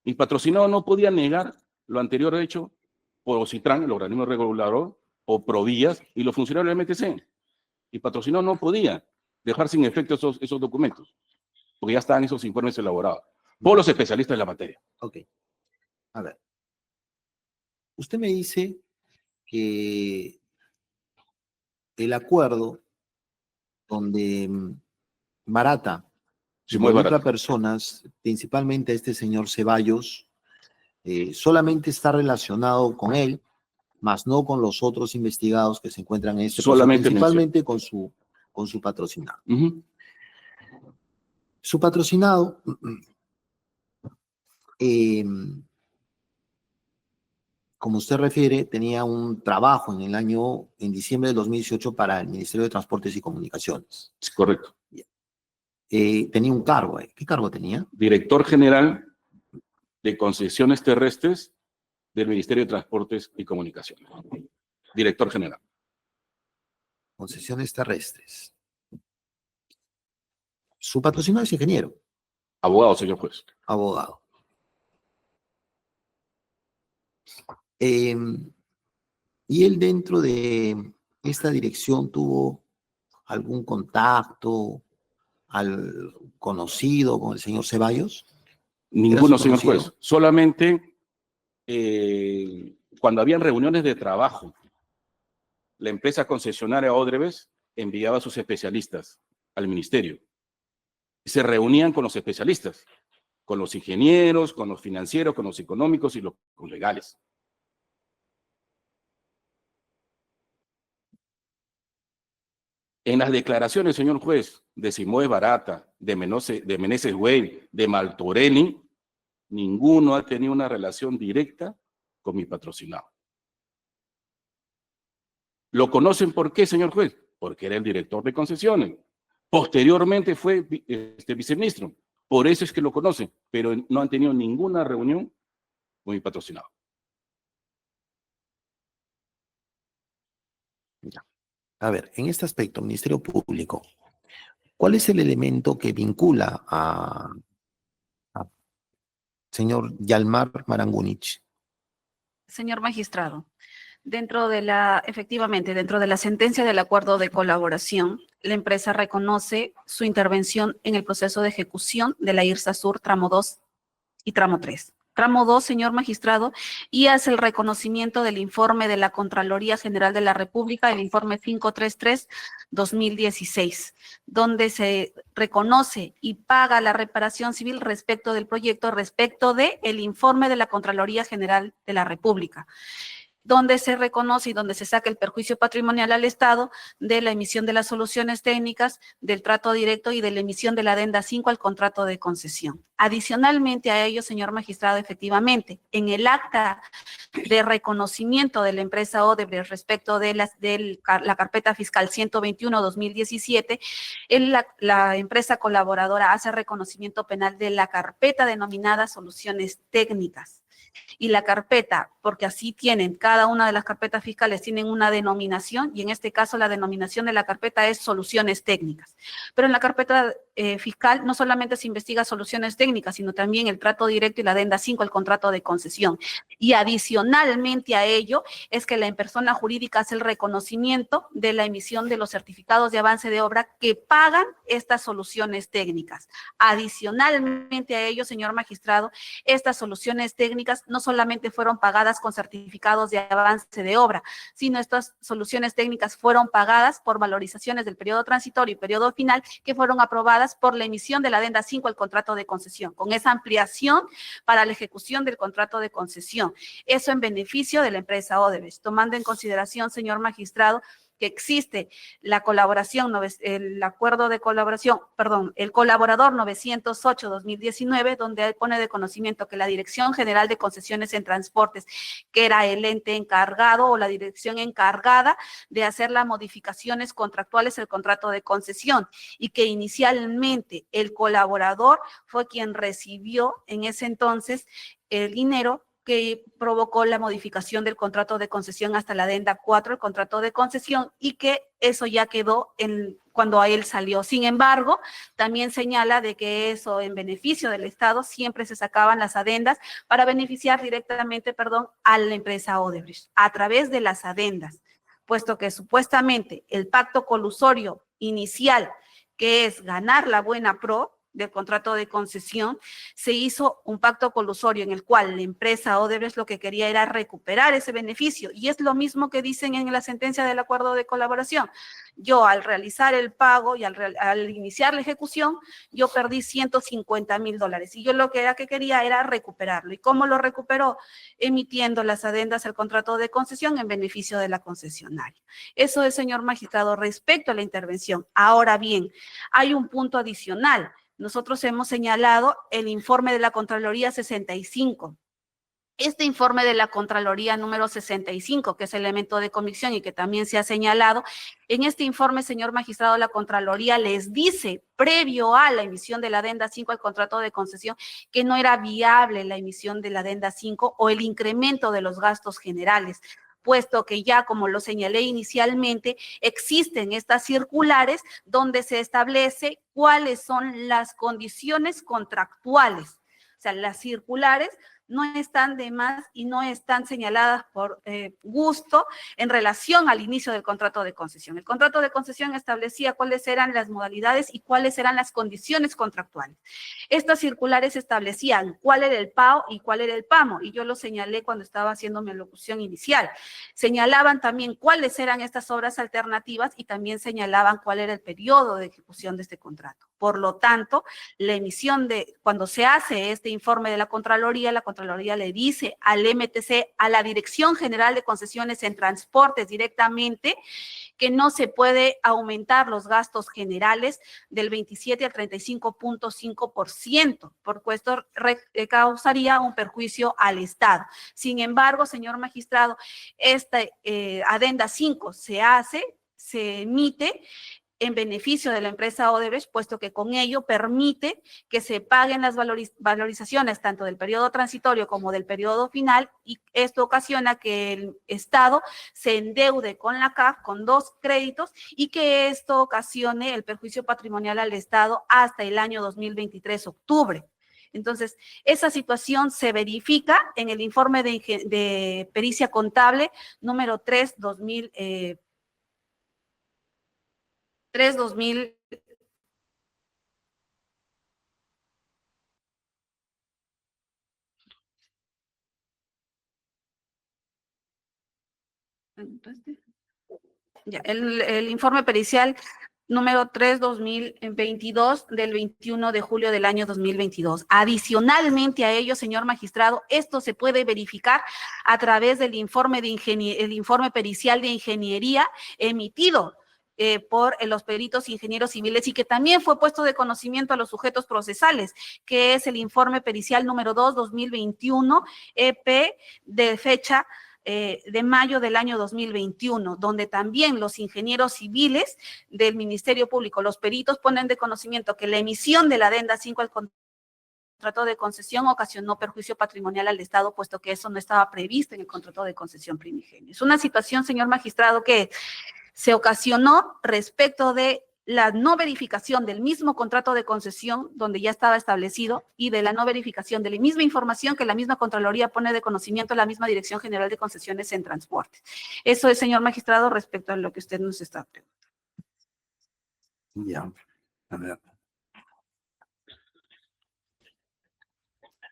Mi patrocinado no podía negar lo anterior hecho por Ocitrán, el organismo regulador, o Provías y los funcionarios del MTC. Mi patrocinado no podía dejar sin efecto esos documentos, porque ya estaban esos informes elaborados por los especialistas de la materia. Ok. A ver. Usted me dice que el acuerdo donde Barata involucra a personas, principalmente a este señor Ceballos, solamente está relacionado con él, más no con los otros investigados que se encuentran en este proceso, principalmente con su patrocinado. Su patrocinado como usted refiere, tenía un trabajo en diciembre del 2018 para el Ministerio de Transportes y Comunicaciones. Sí, correcto. Tenía un cargo. ¿Qué cargo tenía? Director General de Concesiones Terrestres del Ministerio de Transportes y Comunicaciones. Director General. Concesiones Terrestres. Su patrocinador es ingeniero. Abogado, señor juez. Abogado. Y él dentro de esta dirección tuvo algún contacto, al conocido con el señor Ceballos. Ninguno, señor conocido? juez. Solamente cuando habían reuniones de trabajo, la empresa concesionaria Odebrecht enviaba a sus especialistas al ministerio. Se reunían con los especialistas, con los ingenieros, con los financieros, con los económicos y los legales. En las declaraciones, señor juez, de Simoes Barata, de Meneses Güell, de Martorell, ninguno ha tenido una relación directa con mi patrocinado. ¿Lo conocen por qué, señor juez? Porque era el director de concesiones. Posteriormente fue viceministro. Por eso es que lo conocen, pero no han tenido ninguna reunión con mi patrocinado. Ya. A ver, en este aspecto, Ministerio Público, ¿cuál es el elemento que vincula a señor Yalmar Marangunich? Señor magistrado, efectivamente, dentro de la sentencia del acuerdo de colaboración, la empresa reconoce su intervención en el proceso de ejecución de la IRSA Sur tramo 2 y tramo 3. Tramo 2, señor magistrado, y hace el reconocimiento del informe de la Contraloría General de la República, el informe 533-2016, donde se reconoce y paga la reparación civil respecto del proyecto, respecto del informe de la Contraloría General de la República, donde se reconoce y donde se saca el perjuicio patrimonial al Estado de la emisión de las soluciones técnicas, del trato directo y de la emisión de la adenda 5 al contrato de concesión. Adicionalmente a ello, señor magistrado, efectivamente, en el acta de reconocimiento de la empresa Odebrecht respecto de la carpeta fiscal 121-2017, la empresa colaboradora hace reconocimiento penal de la carpeta denominada soluciones técnicas. Y la carpeta, porque así tienen, cada una de las carpetas fiscales tienen una denominación, y en este caso la denominación de la carpeta es soluciones técnicas. Pero en la carpeta fiscal no solamente se investiga soluciones técnicas, sino también el trato directo y la adenda 5 al contrato de concesión. Y adicionalmente a ello es que la persona jurídica hace el reconocimiento de la emisión de los certificados de avance de obra que pagan estas soluciones técnicas. Adicionalmente a ello, señor magistrado, estas soluciones técnicas no solamente fueron pagadas con certificados de avance de obra, sino estas soluciones técnicas fueron pagadas por valorizaciones del periodo transitorio y periodo final que fueron aprobadas por la emisión de la adenda 5 al contrato de concesión, con esa ampliación para la ejecución del contrato de concesión. Eso en beneficio de la empresa Odebrecht, tomando en consideración, señor magistrado, que existe la colaboración, el acuerdo de colaboración, perdón, el colaborador 908-2019, donde pone de conocimiento que la Dirección General de Concesiones en Transportes, que era el ente encargado o la dirección encargada de hacer las modificaciones contractuales del contrato de concesión, y que inicialmente el colaborador fue quien recibió en ese entonces el dinero que provocó la modificación del contrato de concesión hasta la adenda 4, el contrato de concesión, y que eso ya quedó cuando a él salió. Sin embargo, también señala de que eso en beneficio del Estado siempre se sacaban las adendas para beneficiar directamente, a la empresa Odebrecht a través de las adendas, puesto que supuestamente el pacto colusorio inicial, que es ganar la buena pro del contrato de concesión, se hizo un pacto colusorio en el cual la empresa Odebrecht lo que quería era recuperar ese beneficio, y es lo mismo que dicen en la sentencia del acuerdo de colaboración. Yo al realizar el pago y al iniciar la ejecución, yo perdí $150,000, y yo lo que quería era recuperarlo. ¿Y cómo lo recuperó? Emitiendo las adendas al contrato de concesión en beneficio de la concesionaria. Eso es, señor magistrado, respecto a la intervención. Ahora bien, hay un punto adicional. Nosotros hemos señalado el informe de la Contraloría 65. Este informe de la Contraloría número 65, que es elemento de convicción y que también se ha señalado, en este informe, señor magistrado, la Contraloría les dice, previo a la emisión de la adenda 5 al contrato de concesión, que no era viable la emisión de la adenda 5 o el incremento de los gastos generales, puesto que ya, como lo señalé inicialmente, existen estas circulares donde se establece cuáles son las condiciones contractuales. O sea, las circulares no están de más y no están señaladas por gusto en relación al inicio del contrato de concesión. El contrato de concesión establecía cuáles eran las modalidades y cuáles eran las condiciones contractuales. Estas circulares establecían cuál era el PAO y cuál era el PAMO, y yo lo señalé cuando estaba haciendo mi alocución inicial. Señalaban también cuáles eran estas obras alternativas y también señalaban cuál era el periodo de ejecución de este contrato. Por lo tanto, la emisión cuando se hace este informe de la Contraloría le dice al MTC, a la Dirección General de Concesiones en Transportes directamente, que no se puede aumentar los gastos generales del 27 al 35.5%, porque esto causaría un perjuicio al Estado. Sin embargo, señor magistrado, esta adenda 5 se emite en beneficio de la empresa Odebrecht, puesto que con ello permite que se paguen las valorizaciones tanto del periodo transitorio como del periodo final, y esto ocasiona que el Estado se endeude con la CAF con 2 créditos y que esto ocasione el perjuicio patrimonial al Estado hasta el año 2023, octubre. Entonces, esa situación se verifica en el informe de pericia contable número 3/2000. Ya, el informe pericial número 3/2022 del 21 de julio del año 2022. Adicionalmente a ello, señor magistrado, esto se puede verificar a través del informe pericial de ingeniería emitido por los peritos ingenieros civiles y que también fue puesto de conocimiento a los sujetos procesales, que es el informe pericial número 2/2021, EP de fecha de mayo del año 2021, donde también los ingenieros civiles del Ministerio Público, los peritos, ponen de conocimiento que la emisión de la adenda 5 al contrato de concesión ocasionó perjuicio patrimonial al Estado, puesto que eso no estaba previsto en el contrato de concesión primigenio. Es una situación, señor magistrado, que se ocasionó respecto de la no verificación del mismo contrato de concesión donde ya estaba establecido y de la no verificación de la misma información que la misma Contraloría pone de conocimiento a la misma Dirección General de Concesiones en Transportes. Eso es, señor magistrado, respecto a lo que usted nos está preguntando. Ya, a ver.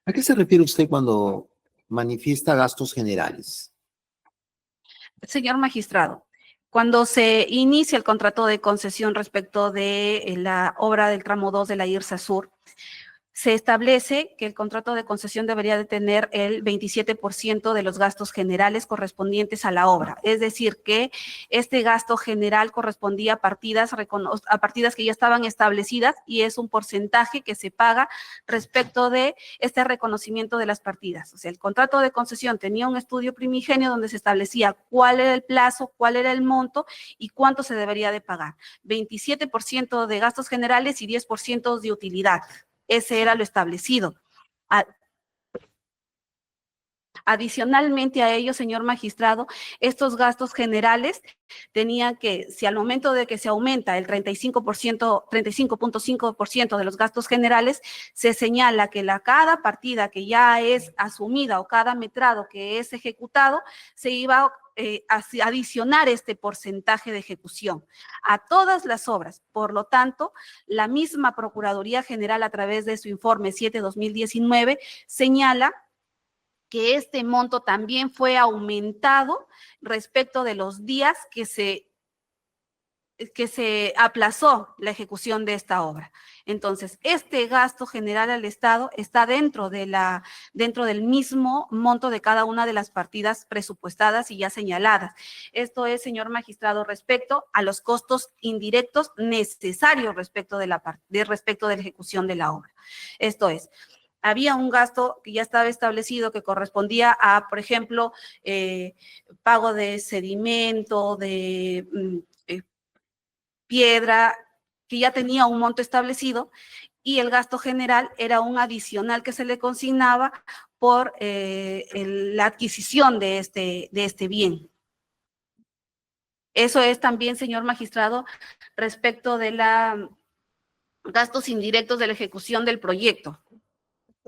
¿A qué se refiere usted cuando manifiesta gastos generales? Señor magistrado, cuando se inicia el contrato de concesión respecto de la obra del tramo 2 de la IRSA Sur, se establece que el contrato de concesión debería de tener el 27% de los gastos generales correspondientes a la obra. Es decir, que este gasto general correspondía a partidas que ya estaban establecidas y es un porcentaje que se paga respecto de este reconocimiento de las partidas. O sea, el contrato de concesión tenía un estudio primigenio donde se establecía cuál era el plazo, cuál era el monto y cuánto se debería de pagar. 27% de gastos generales y 10% de utilidad. Ese era lo establecido. Adicionalmente a ello, señor magistrado, estos gastos generales tenían que, si al momento de que se aumenta el 35.5% de los gastos generales, se señala que cada partida que ya es asumida o cada metrado que es ejecutado, se iba a adicionar este porcentaje de ejecución a todas las obras. Por lo tanto, la misma Procuraduría General, a través de su informe 7/2019, señala que este monto también fue aumentado respecto de los días que se aplazó la ejecución de esta obra. Entonces, este gasto general al Estado está dentro del mismo monto de cada una de las partidas presupuestadas y ya señaladas. Esto es, señor magistrado, respecto a los costos indirectos necesarios respecto de la ejecución de la obra. Esto es, había un gasto que ya estaba establecido que correspondía a, por ejemplo, pago de sedimento, de piedra, que ya tenía un monto establecido, y el gasto general era un adicional que se le consignaba por la adquisición de este bien. Eso es también, señor magistrado, respecto de los gastos indirectos de la ejecución del proyecto.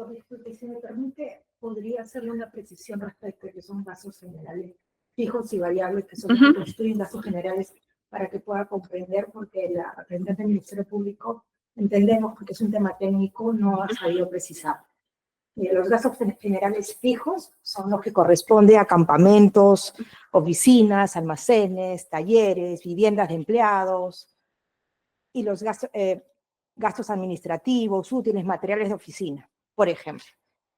Disculpe, si me permite, ¿podría hacerle una precisión respecto a que son gastos generales fijos y variables, que son los que constituyen gastos generales, para que pueda comprender? Porque la representante del Ministerio Público, entendemos, porque es un tema técnico, no ha sabido precisar. Los gastos generales fijos son los que corresponden a campamentos, oficinas, almacenes, talleres, viviendas de empleados, y los gastos administrativos, útiles, materiales de oficina, por ejemplo.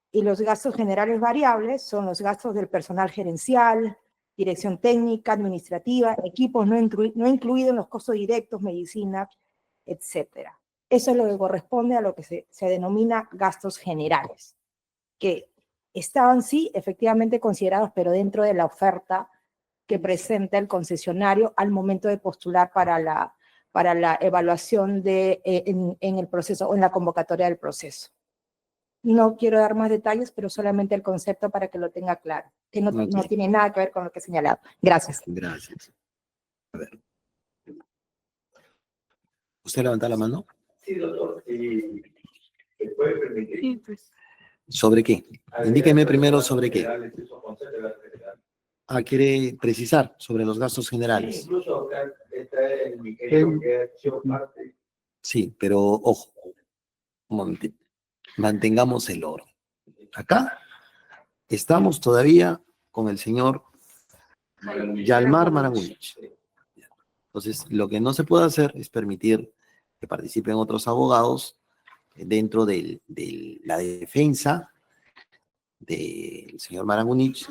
Y los gastos generales variables son los gastos del personal gerencial, dirección técnica, administrativa, equipos no incluidos en los costos directos, medicina, etc. Eso es lo que corresponde a lo que se denomina gastos generales, que estaban, sí, efectivamente considerados, pero dentro de la oferta que presenta el concesionario al momento de postular para la evaluación en el proceso o en la convocatoria del proceso. No quiero dar más detalles, pero solamente el concepto para que lo tenga claro, que no tiene nada que ver con lo que he señalado. Gracias. Gracias. A ver. ¿Usted levanta la mano? Sí, doctor. ¿Se puede permitir? Sí, pues. ¿Sobre qué? Indíqueme primero sobre qué. Ah, quiere precisar sobre los gastos Sí, generales. incluso acá está en mi querido que ha sido parte. Sí, pero ojo, un momentito. Mantengamos el orden. Acá estamos todavía con el señor Yalmar Marangunich. Entonces, lo que no se puede hacer es permitir que participen otros abogados dentro de la defensa del señor Marangunich,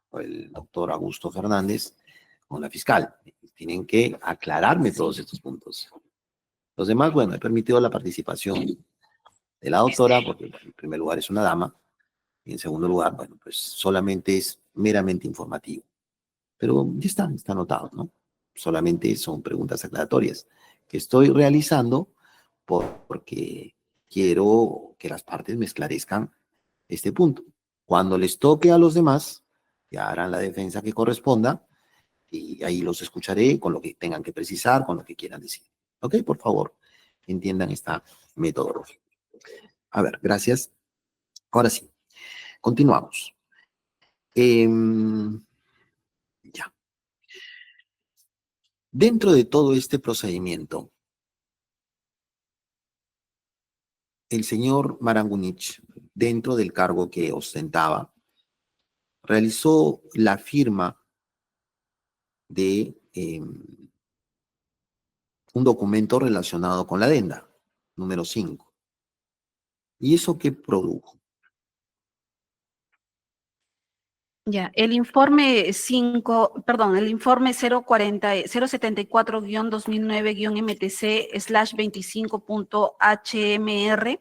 o el doctor Augusto Fernández, con la fiscal. Tienen que aclararme todos estos puntos. Los demás, bueno, he permitido la participación de la doctora, porque en primer lugar es una dama, y en segundo lugar, bueno, pues solamente es meramente informativo. Pero ya está anotado, ¿no? Solamente son preguntas aclaratorias que estoy realizando porque quiero que las partes me esclarezcan este punto. Cuando les toque a los demás, ya harán la defensa que corresponda y ahí los escucharé con lo que tengan que precisar, con lo que quieran decir. ¿Ok? Por favor, entiendan esta metodología. A ver, gracias. Ahora sí, continuamos. Ya. Dentro de todo este procedimiento, el señor Marangunich, dentro del cargo que ostentaba, realizó la firma de un documento relacionado con la adenda, número 5. ¿Y eso qué produjo? Ya, el informe 074-2009-MTC/25.HMR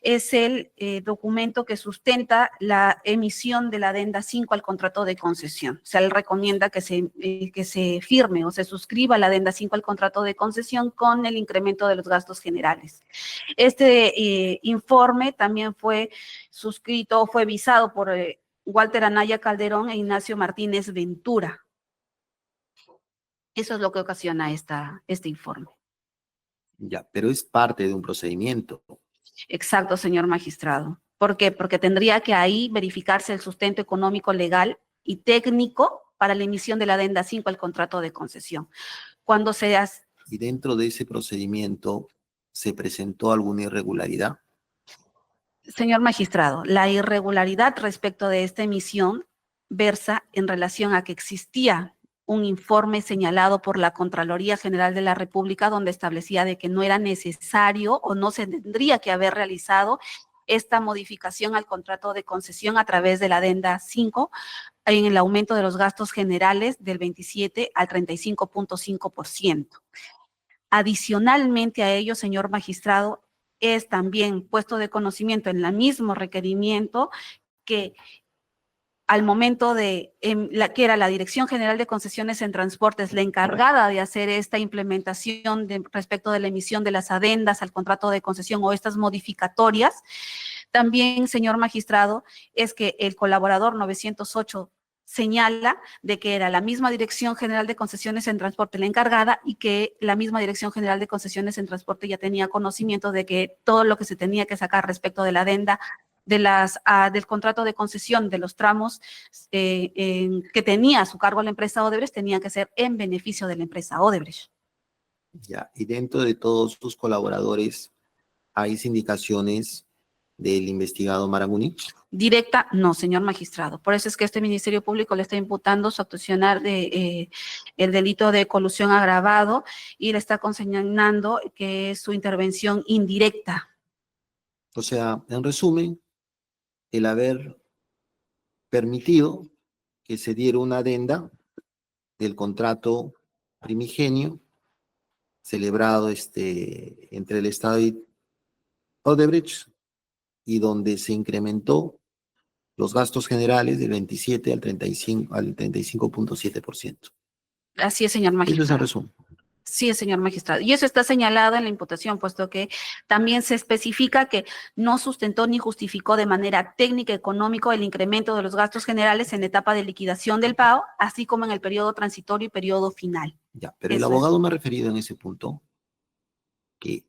es el documento que sustenta la emisión de la adenda 5 al contrato de concesión. O sea, él recomienda que se firme o se suscriba la adenda 5 al contrato de concesión con el incremento de los gastos generales. Este informe también fue suscrito, fue visado por Walter Anaya Calderón e Ignacio Martínez Ventura. Eso es lo que ocasiona este informe. Ya, pero es parte de un procedimiento. Exacto, señor magistrado. ¿Por qué? Porque tendría que ahí verificarse el sustento económico, legal y técnico para la emisión de la adenda 5 al contrato de concesión. Cuando se hace... ¿Y dentro de ese procedimiento se presentó alguna irregularidad? Señor magistrado, la irregularidad respecto de esta emisión versa en relación a que existía un informe señalado por la Contraloría General de la República donde establecía de que no era necesario o no se tendría que haber realizado esta modificación al contrato de concesión a través de la adenda 5 en el aumento de los gastos generales del 27 al 35.5%. Adicionalmente a ello, señor magistrado, es también puesto de conocimiento en el mismo requerimiento que al momento de que era la Dirección General de Concesiones en Transportes la encargada de hacer esta implementación respecto de la emisión de las adendas al contrato de concesión o estas modificatorias, también, señor magistrado, es que el colaborador 908 señala de que era la misma Dirección General de Concesiones en Transporte la encargada y que la misma Dirección General de Concesiones en Transporte ya tenía conocimiento de que todo lo que se tenía que sacar respecto de la adenda del contrato de concesión de los tramos que tenía a su cargo la empresa Odebrecht tenían que ser en beneficio de la empresa Odebrecht. Ya, y dentro de todos sus colaboradores hay sindicaciones del investigado Marangoni. Directa, no, señor magistrado. Por eso es que este Ministerio Público le está imputando su accionar de el delito de colusión agravado y le está consignando que es su intervención indirecta. O sea, en resumen, el haber permitido que se diera una adenda del contrato primigenio celebrado entre el Estado y Odebrecht y donde se incrementó los gastos generales del 27 al 35.7%. Así es, señor Eso es en magistrado. resumen. Sí, señor magistrado. Y eso está señalado en la imputación, puesto que también se especifica que no sustentó ni justificó de manera técnica y económica el incremento de los gastos generales en la etapa de liquidación del pago, así como en el periodo transitorio y periodo final. Ya, pero el Eso es. abogado me ha referido en ese punto que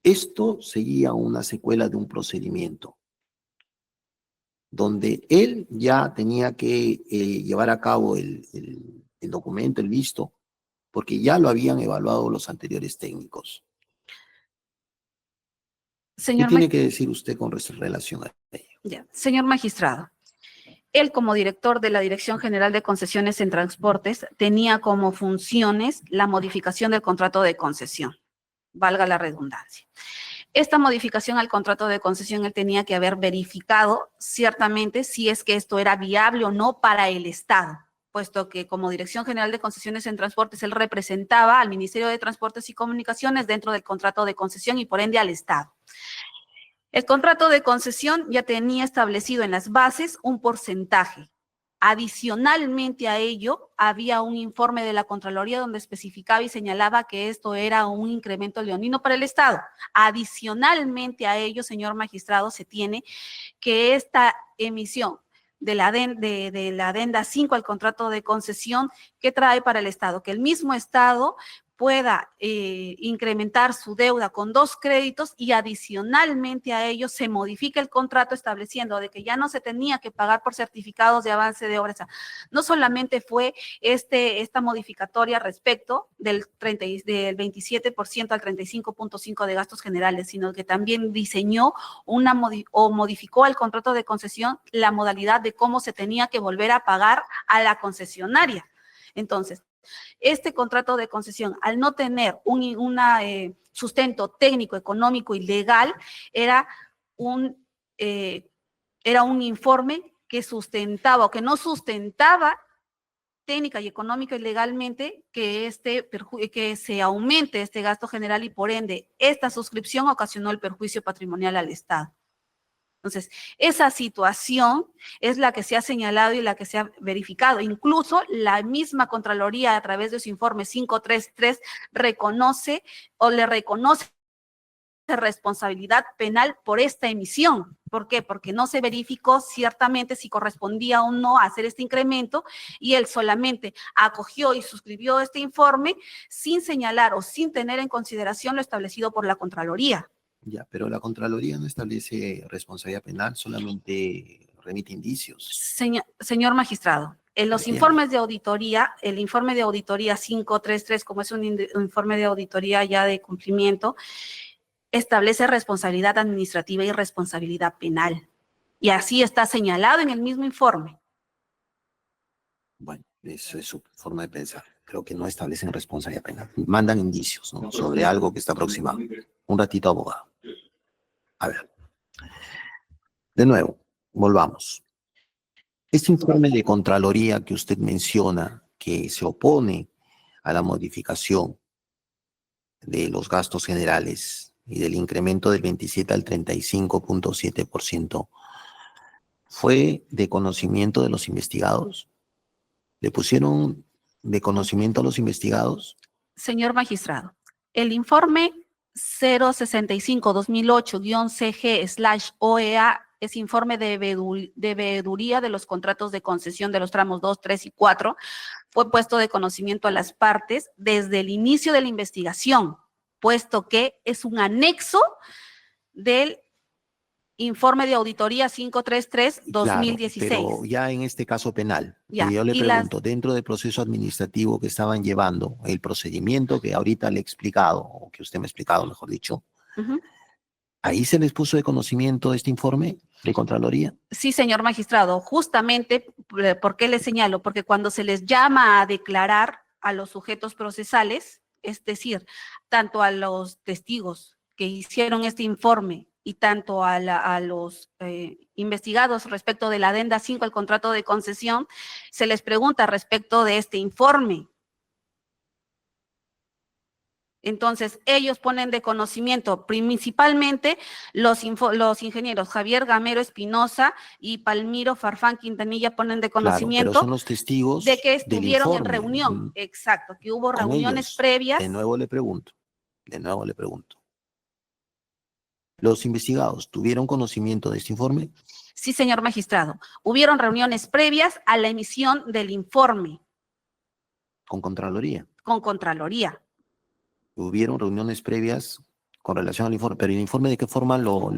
esto seguía una secuela de un procedimiento donde él ya tenía que llevar a cabo el documento, el visto, porque ya lo habían evaluado los anteriores técnicos. ¿Qué Señor tiene que decir usted con relación a ello? Ya, señor magistrado, él como director de la Dirección General de Concesiones en Transportes tenía como funciones la modificación del contrato de concesión, valga la redundancia. Esta modificación al contrato de concesión él tenía que haber verificado ciertamente si es que esto era viable o no para el Estado, puesto que como Dirección General de Concesiones en Transportes él representaba al Ministerio de Transportes y Comunicaciones dentro del contrato de concesión y por ende al Estado. El contrato de concesión ya tenía establecido en las bases un porcentaje. Adicionalmente a ello, había un informe de la Contraloría donde especificaba y señalaba que esto era un incremento leonino para el Estado. Adicionalmente a ello, señor magistrado, se tiene que esta emisión de la adenda 5 al contrato de concesión, ¿qué trae para el Estado? Que el mismo Estado pueda incrementar su deuda con 2 créditos y adicionalmente a ello se modifica el contrato estableciendo de que ya no se tenía que pagar por certificados de avance de obras. No solamente fue esta modificatoria respecto del 27% al 35.5% de gastos generales, sino que también diseñó modificó al contrato de concesión la modalidad de cómo se tenía que volver a pagar a la concesionaria. Entonces, este contrato de concesión, al no tener un sustento técnico, económico y legal, era un informe que sustentaba o que no sustentaba técnica y económica y legalmente que se aumente este gasto general y por ende esta suscripción ocasionó el perjuicio patrimonial al Estado. Entonces, esa situación es la que se ha señalado y la que se ha verificado. Incluso la misma Contraloría, a través de su informe 533, le reconoce responsabilidad penal por esta emisión. ¿Por qué? Porque no se verificó ciertamente si correspondía o no hacer este incremento y él solamente acogió y suscribió este informe sin señalar o sin tener en consideración lo establecido por la Contraloría. Ya, pero la Contraloría no establece responsabilidad penal, solamente remite indicios. Señor magistrado, en los informes de auditoría, el informe de auditoría 533, como es un informe de auditoría ya de cumplimiento, establece responsabilidad administrativa y responsabilidad penal. Y así está señalado en el mismo informe. Bueno, eso es su forma de pensar. Creo que no establecen responsabilidad penal. Mandan indicios, ¿no?, sobre algo que está aproximado. Un ratito, abogado. A ver. De nuevo, volvamos. Este informe de Contraloría que usted menciona, que se opone a la modificación de los gastos generales y del incremento del 27 al 35.7%, ¿fue de conocimiento de los investigados? ¿Le pusieron de conocimiento a los investigados? Señor magistrado, el informe 065-2008-CG/OEA es informe de veeduría de los contratos de concesión de los tramos 2, 3 y 4. Fue puesto de conocimiento a las partes desde el inicio de la investigación, puesto que es un anexo del Informe de auditoría Claro, 533-2016. pero ya en este caso penal, Ya, yo le y las- pregunto, dentro del proceso administrativo que estaban llevando, el procedimiento que ahorita le he explicado, o que usted me ha explicado, mejor dicho, Ujú. ¿ahí se les puso de conocimiento este informe de Contraloría? Sí, señor magistrado, justamente, ¿por qué le señalo? Porque cuando se les llama a declarar a los sujetos procesales, es decir, tanto a los testigos que hicieron este informe y tanto a los investigados respecto de la adenda 5 al contrato de concesión, se les pregunta respecto de este informe. Entonces, ellos ponen de conocimiento, principalmente los ingenieros Javier Gamero Espinosa y Palmiro Farfán Quintanilla ponen de Claro, pero conocimiento son los testigos de que del estuvieron en informe. reunión. Exacto, que hubo Con reuniones ellos. previas. De nuevo le pregunto. ¿Los investigados tuvieron conocimiento de este informe? Sí, señor magistrado. Hubieron reuniones previas a la emisión del informe Con Contraloría. con Contraloría. Hubieron reuniones previas con relación al informe, pero ¿el informe de qué forma lo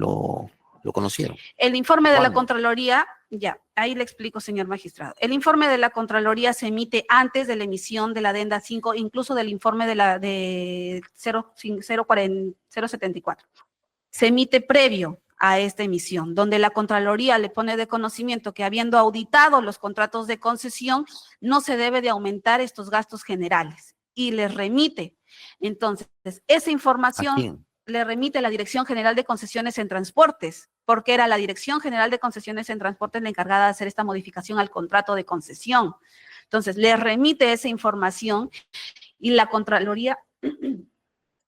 conocieron? El informe de la ¿Cuándo? Contraloría, ya, ahí le explico, señor magistrado. El informe de la Contraloría se emite antes de la emisión de la adenda 5, incluso del informe de la de 074. Se emite previo a esta emisión, donde la Contraloría le pone de conocimiento que habiendo auditado los contratos de concesión, no se debe de aumentar estos gastos generales y les remite. Entonces, esa ¿A información quién? le remite la Dirección General de Concesiones en Transportes, porque era la Dirección General de Concesiones en Transportes la encargada de hacer esta modificación al contrato de concesión. Entonces, le remite esa información y la Contraloría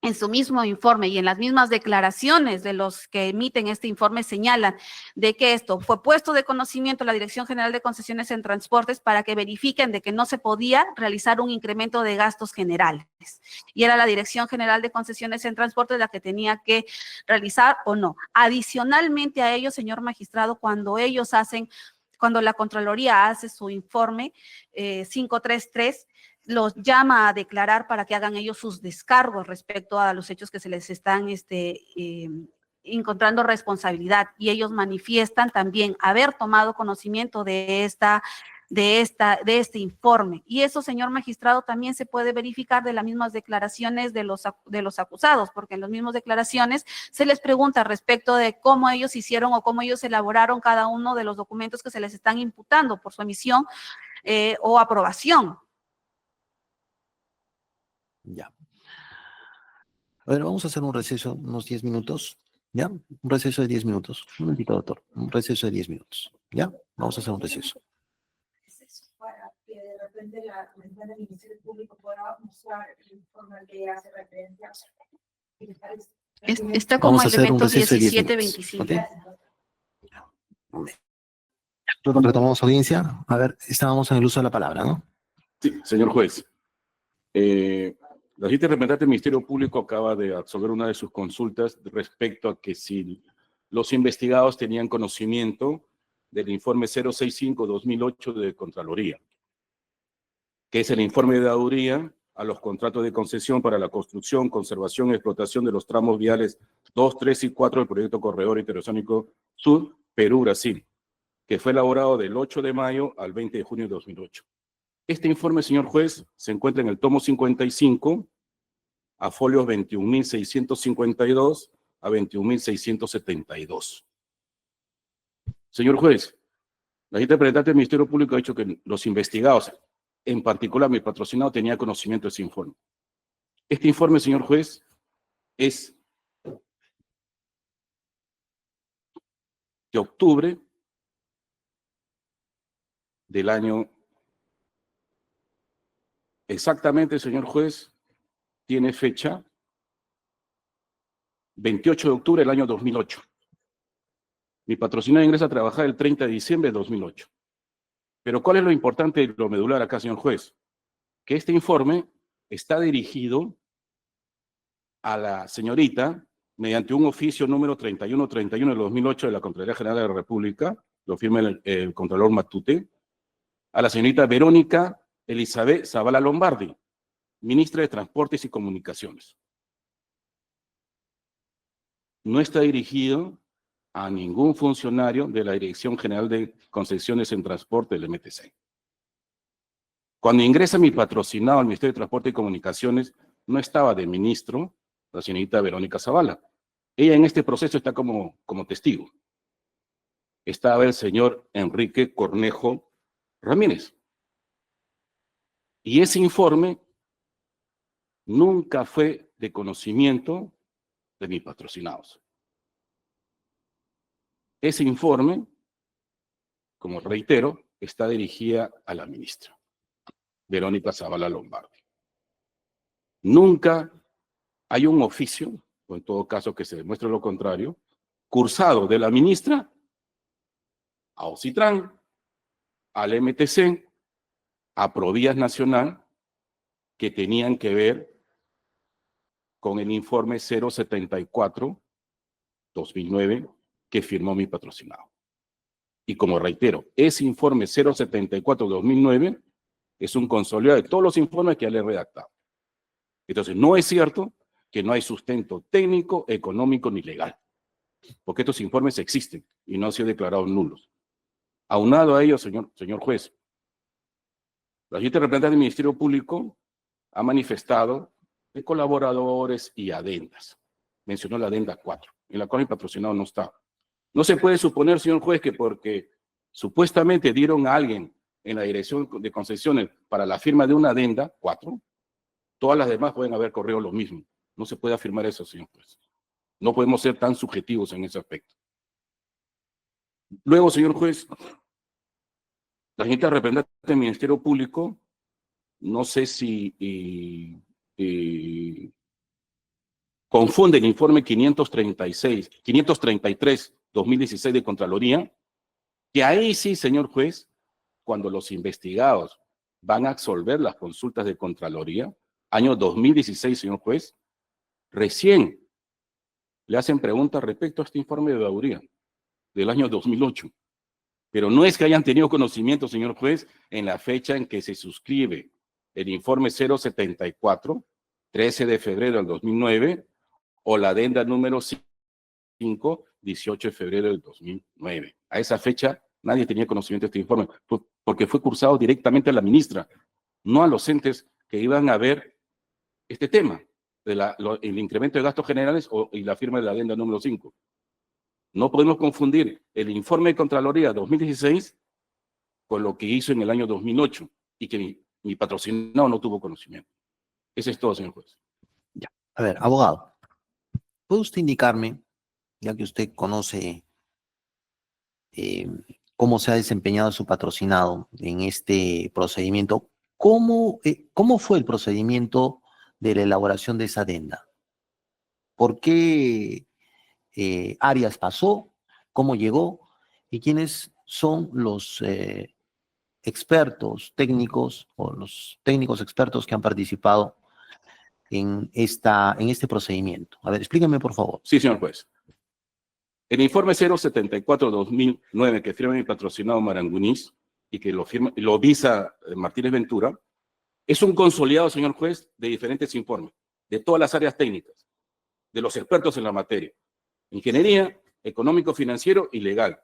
en su mismo informe y en las mismas declaraciones de los que emiten este informe señalan de que esto fue puesto de conocimiento a la Dirección General de Concesiones en Transportes para que verifiquen de que no se podía realizar un incremento de gastos generales. Y era la Dirección General de Concesiones en Transportes la que tenía que realizar o no. Adicionalmente a ello, señor magistrado, cuando la Contraloría hace su informe 533, los llama a declarar para que hagan ellos sus descargos respecto a los hechos que se les están encontrando responsabilidad, y ellos manifiestan también haber tomado conocimiento de este informe. Y eso, señor magistrado, también se puede verificar de las mismas declaraciones de los acusados, porque en las mismas declaraciones se les pregunta respecto de cómo ellos hicieron o cómo ellos elaboraron cada uno de los documentos que se les están imputando por su emisión o aprobación. Ya. A ver, vamos a hacer un receso, unos 10 minutos. ¿Ya? Un receso de 10 minutos. Un momentito, doctor. Un receso de 10 minutos. ¿Ya? Vamos a hacer un receso. Para que de repente la comisión del Ministerio Público pueda mostrar el informe al que hace referencia. Está como Vamos a hacer un elementos receso de 10 17-25. minutos. ¿Ok? Retomamos audiencia. A ver, estábamos en el uso de la palabra, ¿no? Sí, señor juez. La siguiente representante del Ministerio Público acaba de absolver una de sus consultas respecto a que si los investigados tenían conocimiento del informe 065-2008 de Contraloría, que es el informe de auditoría a los contratos de concesión para la construcción, conservación y explotación de los tramos viales 2, 3 y 4 del proyecto Corredor Interoceánico Sur, Perú, Brasil, que fue elaborado del 8 de mayo al 20 de junio de 2008. Este informe, señor juez, se encuentra en el tomo 55, a folios 21.652 a 21.672. Señor juez, la representante del Ministerio Público ha dicho que los investigados, en particular mi patrocinado, tenía conocimiento de ese informe. Este informe, señor juez, es de octubre del año. Exactamente, señor juez, tiene fecha 28 de octubre del año 2008. Mi patrocinado ingresa a trabajar el 30 de diciembre de 2008. Pero ¿cuál es lo importante y lo medular acá, señor juez? Que este informe está dirigido a la señorita mediante un oficio número 3131 de 2008 de la Contraloría General de la República, lo firma el Contralor Matute, a la señorita Verónica Elizabeth Zavala Lombardi, ministra de Transportes y Comunicaciones. No está dirigido a ningún funcionario de la Dirección General de Concesiones en Transporte del MTC. Cuando ingresa mi patrocinado al Ministerio de Transporte y Comunicaciones, no estaba de ministro la señorita Verónica Zavala. Ella en este proceso está como testigo. Estaba el señor Enrique Cornejo Ramírez. Y ese informe nunca fue de conocimiento de mis patrocinados. Ese informe, como reitero, está dirigida a la ministra Verónica Zavala Lombardi. Nunca hay un oficio, o en todo caso que se demuestre lo contrario, cursado de la ministra a Ocitran, al MTC, a Provías Nacional, que tenían que ver con el informe 074-2009 que firmó mi patrocinado. Y como reitero, ese informe 074-2009 es un consolidado de todos los informes que ya le he redactado. Entonces, no es cierto que no hay sustento técnico, económico ni legal, porque estos informes existen y no han sido declarados nulos. Aunado a ello, señor juez, la siguiente representante del Ministerio Público ha manifestado de colaboradores y adendas. Mencionó la adenda 4, en la cual mi patrocinado no está. No se puede suponer, señor juez, que porque supuestamente dieron a alguien en la Dirección de Concesiones para la firma de una adenda 4, todas las demás pueden haber corrido lo mismo. No se puede afirmar eso, señor juez. No podemos ser tan subjetivos en ese aspecto. Luego, señor juez, la siguiente representante del Ministerio Público, no sé si confunde el informe 533-2016 de Contraloría, que ahí sí, señor juez, cuando los investigados van a absolver las consultas de Contraloría, año 2016, señor juez, recién le hacen preguntas respecto a este informe de deudoría del año 2008. Pero no es que hayan tenido conocimiento, señor juez, en la fecha en que se suscribe el informe 074, 13 de febrero del 2009, o la adenda número 5, 18 de febrero del 2009. A esa fecha nadie tenía conocimiento de este informe, porque fue cursado directamente a la ministra, no a los entes que iban a ver este tema, el incremento de gastos generales y la firma de la adenda número 5. No podemos confundir el informe de Contraloría 2016 con lo que hizo en el año 2008 y que mi patrocinado no tuvo conocimiento. Eso es todo, señor juez. Ya. A ver, abogado, ¿puede usted indicarme, ya que usted conoce cómo se ha desempeñado su patrocinado en este procedimiento, cómo fue el procedimiento de la elaboración de esa adenda? ¿Por qué áreas pasó? ¿Cómo llegó? ¿Y quiénes son los expertos técnicos o los técnicos expertos que han participado en este procedimiento? A ver, explíqueme, por favor. Sí, señor juez. El informe 074-2009 que firma mi patrocinado Marangunis y que lo visa Martínez Ventura, es un consolidado, señor juez, de diferentes informes, de todas las áreas técnicas, de los expertos en la materia. Ingeniería, económico, financiero y legal.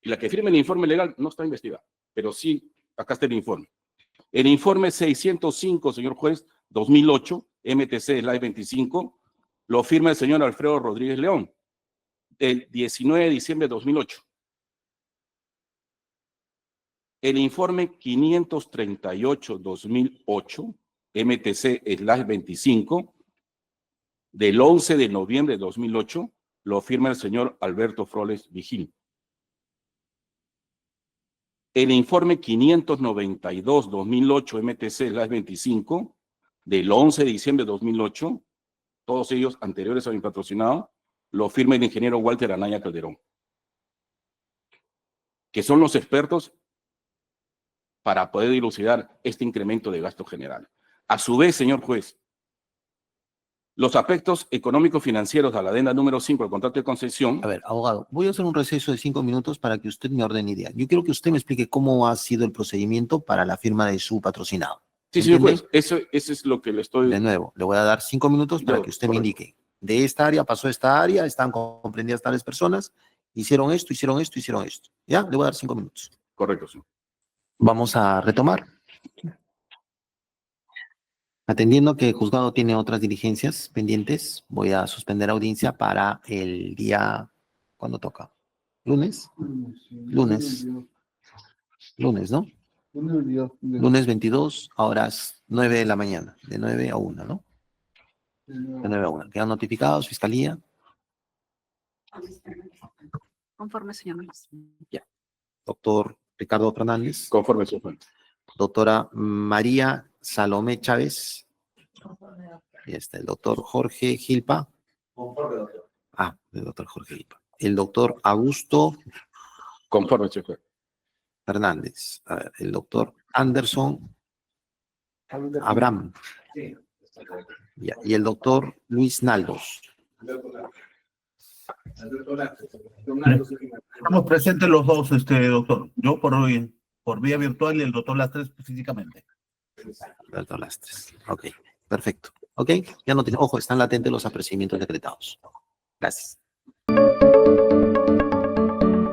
Y la que firma el informe legal no está investigada, pero sí, acá está el informe. El informe 605, señor juez, 2008, MTC/25, lo firma el señor Alfredo Rodríguez León, el 19 de diciembre de 2008. El informe 538-2008, MTC/25, del 11 de noviembre de 2008, lo firma el señor Alberto Froles Vigil. El informe 592-2008, MTC/25, del 11 de diciembre de 2008, todos ellos anteriores a mi patrocinado, lo firma el ingeniero Walter Anaya Calderón, que son los expertos para poder dilucidar este incremento de gasto general. A su vez, señor juez, los aspectos económicos financieros de la adenda número 5 del contrato de concesión. A ver, abogado, voy a hacer un receso de 5 minutos para que usted me ordene idea. Yo quiero que usted me explique cómo ha sido el procedimiento para la firma de su patrocinado. Sí, señor juez, eso es lo que le estoy... De nuevo, le voy a dar 5 minutos para que usted me indique. De esta área pasó a esta área, están comprendidas tales personas hicieron esto, hicieron esto, hicieron esto. Ya, le voy a dar 5 minutos. Correcto, señor. Vamos a retomar. Atendiendo que el juzgado tiene otras diligencias pendientes, voy a suspender audiencia para el día, ¿cuándo toca? ¿Lunes? Lunes, ¿no? Lunes 22 a horas 9 de la mañana, de 9 a 1, ¿no? De 9 a 1. Quedan notificados, Fiscalía. Conforme, señor magistrado. Doctor Ricardo Fernández. Conforme, señor. Doctora María Salomé Chávez. Y está el doctor Jorge Gilpa. Conforme, doctor. El doctor Jorge Gilpa. El doctor Augusto Conforme, señor. Fernández. A ver, el doctor Anderson Abraham. Sí. Ya, y el doctor Luis Naldos. Estamos presentes los dos, doctor. Yo por vía virtual y el doctor Lastres físicamente. Doctor Lastres. Ok, perfecto. Ok, ya no tiene. Ojo, están latentes los apercibimientos decretados. Gracias.